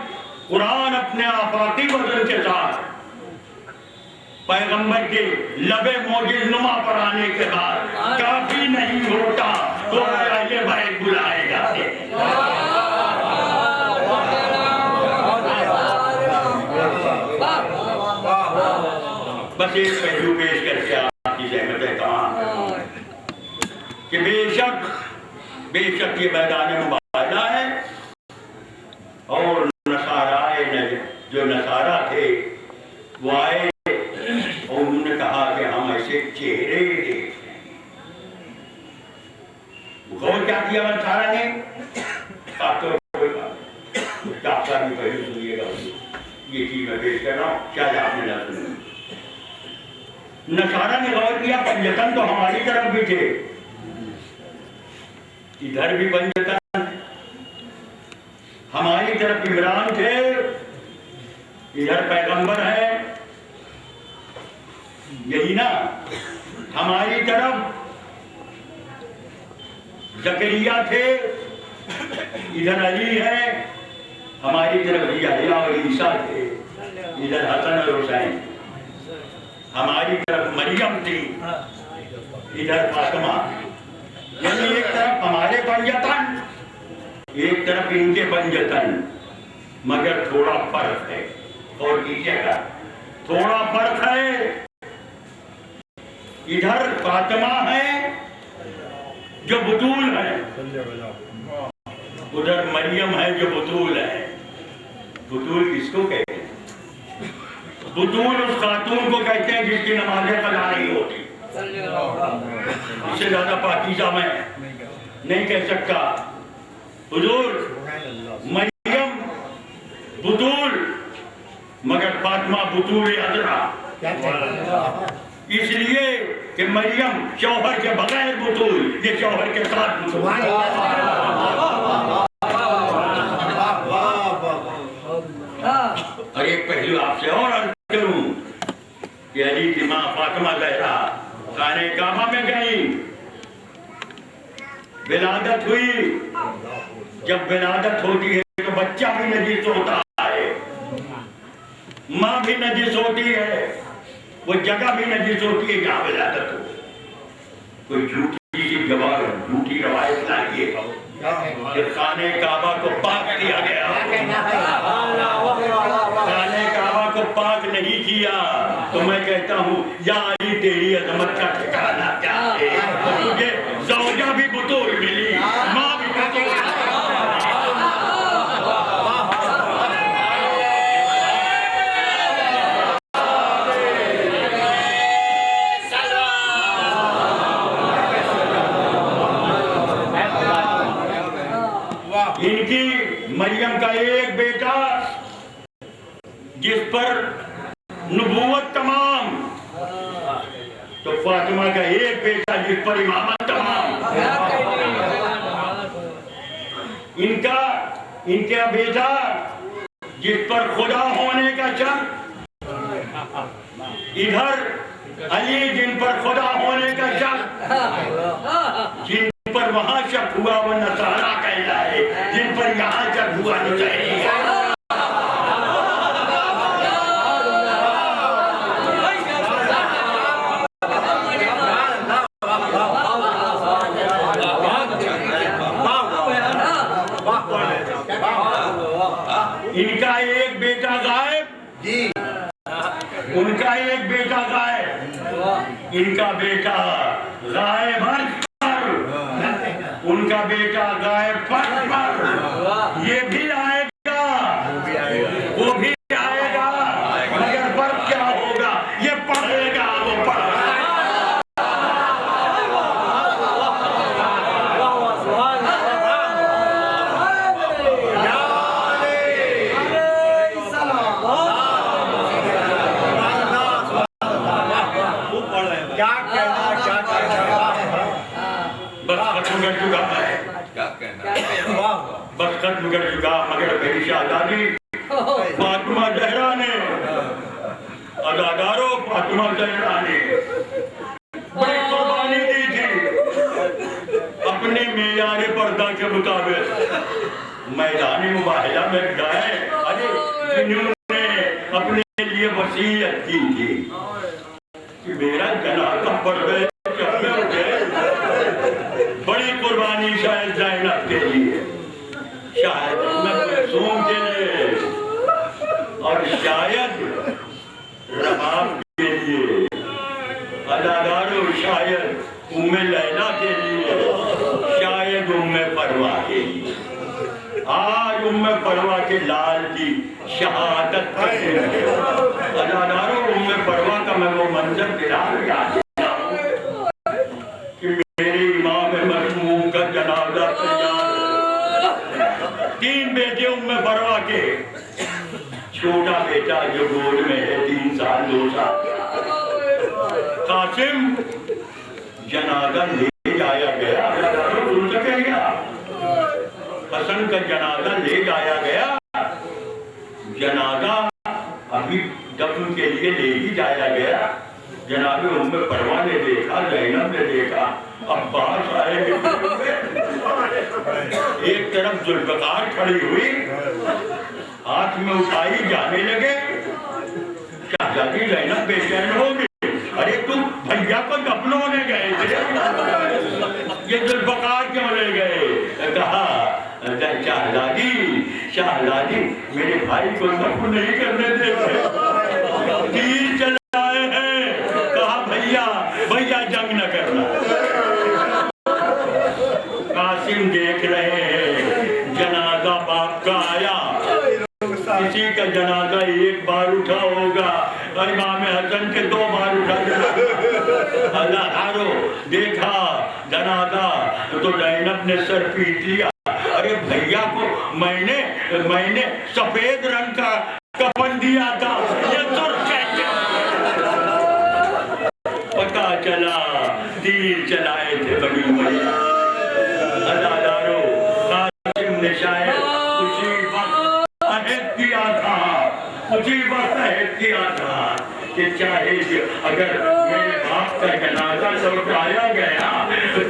कुरान अपने आफाकी वजन के साथ पैगंबर के लबे मोजिज़नुमा पर आने के बाद काफी नहीं होता तो ये भाई बुलाए जाते। बस एक पहलू पेश करके आपकी सहमत है कहा कि बेशक ये मैदान मुबादला है और नसाराए जो नसारा थे वो आए और उन्होंने कहा कि हम ऐसे चेहरे देख गौर क्या किया नसारा ने भी पहले सुनिएगा ये चीज मैं पेश कर रहा हूँ शायद आपने ना सुनी। नसारा ने गौर किया पंजतन तो हमारी तरफ भी थे, इधर भी पंजतन हमारी तरफ इमरान थे, इधर पैगंबर है, यही ना। हमारी तरफ जकरिया थे, इधर अली है, हमारी तरफ यहया और ईसा थे, इधर हसन और हुसैन। हमारी तरफ मरियम थी, इधर फातिमा। यानी एक तरफ हमारे पंजतन, एक तरफ इनके पंजतन, मगर थोड़ा फर्क है। और कीजिएगा थोड़ा फर्क है। इधर फातिमा है जो बुतूल है, उधर मरियम है जो बुतूल है। बुतूल किसको कहते हैं? बुतूल उस खातून को कहते हैं जिसकी नमाज़ें कज़ा नहीं होती। इससे ज्यादा पाकीज़ा मैं नहीं कह सकता। हुजूर मरियम बुतूल, मगर फातिमा बुतूल अज़रा, इसलिए कि मरियम शौहर के बगैर बुतूल, ये शौहर के साथ बुतूल। और एक पहलू आपसे और अर्ज करूं कि अली की मां फातिमा ज़हरा खाने काबा में गई, विलादत हुई। जब विलादत होती है तो बच्चा भी नजीस होता है, माँ भी नजीस होती है, वो जगह भी नजीस होती है जहाँ विलादत हो। कोई झूठी रवायत लाइए कि खाने काबा को पाक किया गया। खाने काबा को पाक नहीं किया तो मैं कहता हूँ या अली तेरी अजमत का ठिकाना क्या है? तुझे ज़ौजा भी बुतूल मिली, माँ भी बुतूल। इनकी मरियम का एक बेटा जिस पर नबूवत तमाम, तो फातिमा का एक बेटा जिस पर इमामत तमाम। इनका बेटा जिस पर खुदा होने का शक, इधर अली जिन पर खुदा होने का शक, जिन पर वहां शक हुआ वो नसारा कहलाए, जिन पर यहाँ शक हुआ नुसैरी है। इनका एक बेटा गायब, उनका एक बेटा गायब। इनका बेटा गायब पर, उनका बेटा गायब पर, ये भी आएगा, वो भी आएगा, मगर फर्क क्या होगा? ये पढ़ेगा, वो पढ़ेगा। बस खत्म कर चुका, मगर मेरी शहजादी फातिमा ज़हरा ने, अदादारों फातिमा ज़हरा ने बड़ी कुर्बानी दी थी अपने मेयारे पर्दा के मुताबिक। मैदान मुबाहिला में गए, अरे जिन्होंने अपने लिए वसीयत की थी कि मेरा जनाजा पड़ गए, बड़ी कुर्बानी शायद ज़ैनब के लिए, शायद मासूम के लिए, और शायद रबाब के लिए, अदादारो शायद उम्मे लैला के लिए, शायद उम्मे परवा के लिए। आज उम्मे परवा के लाल की शहादत अदादारो उम्मे परवा का मैं वो मंजर दिला कि मेरे इमाम मरहूम का जनाजा तैयार। 3 बेटे उम्मे परवा के, छोटा बेटा जो गोद में है 3 साल 2 साल, कासिम जनाजा ले जाया गया, सुन सकेगा, हसन का जनाजा ले जाया गया, जनाजा अभी दफन के लिए ले ही जाया गया। जनाब उम्मे परवा ने देखा, ज़ैनब ने देखा, अब्बास आए, एक तरफ जुल्फ़कार खड़ी हुई, हाथ में उठाई, जाने लगे, शहज़ादी ज़ैनब बेचैन हो गई, अरे तुम भैया को दफनोने गए थे, ये जुल्फ़कार क्यों ले गए? कहा शहज़ादी मेरे भाई को दफन नहीं करने देते, तीर चलाए हैं, कहा भैया जंग न करना। कासिम देख रहे हैं जनाजा बाप का आया, किसी का जनाजा एक बार उठा होगा, इमाम हसन के 2 बार उठा हजारों देखा जनाजा तो ज़ैनब ने सर पीट लिया। अरे भैया को मैंने सफेद रंग का कफन दिया था, ये सुर्ख कैसे? पता चला तीर चलाए थे बड़ी भैया। अदादारो कासिम ने शायद उसी वक्त अहद किया था कि चाहे अगर मेरे बाप का जनाजा लौटाया गया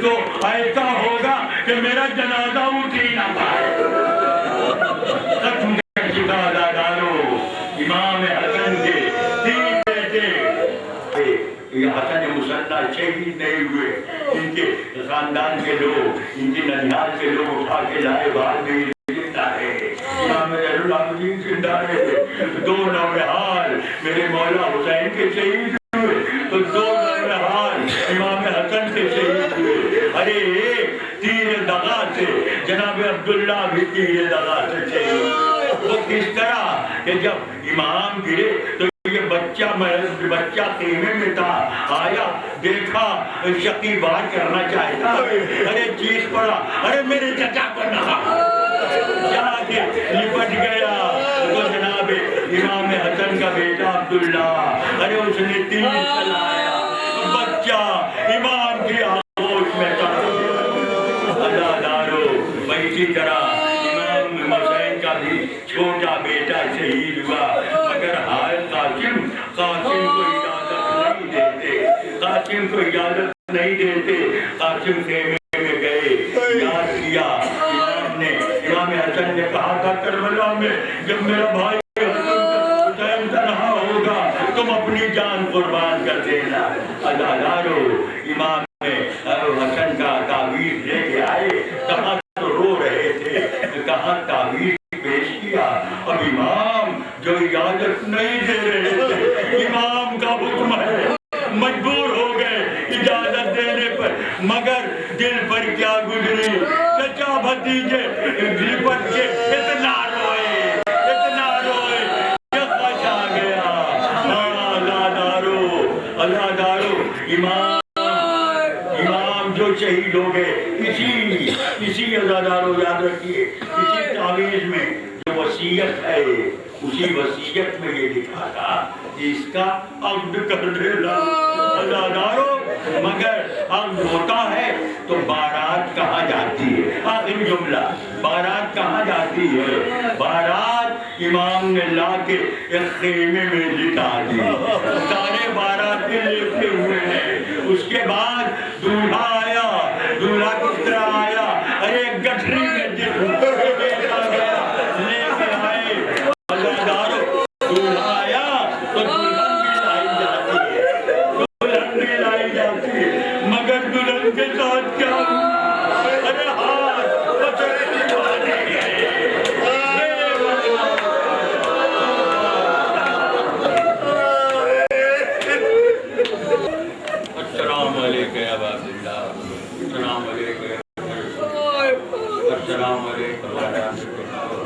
तो ऐसा होगा कि मेरा जनाजा उठ ही ना पाए। इमाम हसन के 3 बेटे, हसन मुसन्ना शहीद नहीं हुए, इनके खानदान के लोग, इनकी ननिहाल के लोग उठा के लाए, बाद में जिंदा है। इमाम ज़ैनुलाब्दीन जिंदा है, 2 नौबहार मेरे मौला हुसैन के शहीद हुए, तो 2 नौबहार इमाम हसन के शहीद हुए। अरे तीर दगा से जनाब अब्दुल्ला भी तीर दगा से शहीद। वो किस तरह कि जब इमाम गिरे तो ये बच्चा खेमे में था, आया देखा शकी वार करना चाहता, अरे चीख पड़ा, अरे मेरे चचा को नहा, जाके लिपट गया। तो जनाब इमाम हसन का बेटा अब्दुल्ला, अरे उसने तीर चलाया, बच्चा इमाम की आगोश में था। अदादारो इसी तरह इमाम हुसैन का भी छोटा बेटा शहीद हुआ, मगर हाल कासिम को इजाजत नहीं देते। कासिम खेमे में गए, याद किया इमाम हसन ने कहा था करबला में, जब मेरा भाई हुसैन तन्हा होगा तुम अपनी जान कुर्बान कर देना। अदादारो इमाम हसन का तावीज़ लेके आए, कहाँ तो रो रहे थे, कहाँ तावीज़ पेश किया। अब इमाम जो इजाजत नहीं दे रहे थे, इमाम का हुक्म है, मजबूर हो गए इजाजत देने पर, मगर दिल पर क्या गुजरी, चचा भतीजे लिपट के इतना रोए, यक़्क़श आ गया। अज़ादारो इमाम जो शहीद हो गए, इसी अज़ादारो याद रखिए, इसी तावीज़ में जो वसीयत है, उसी वसीयत में ये लिखा था कि इसका अब्द कर देना। अज़ादारो मगर अब्द होता है तो बारात कहाँ जाती है? आखिरी जुमला, बारात कहाँ जाती है? बारात इमाम ने ला के एक खेमे में लिटा दी, सारे बाराती लेटे हुए हैं। उसके बाद दूल्हा आया, दूल्हा किस तरह आया? अरे गठरी में Assalamu alaikum warahmatullahi wabarakatuh.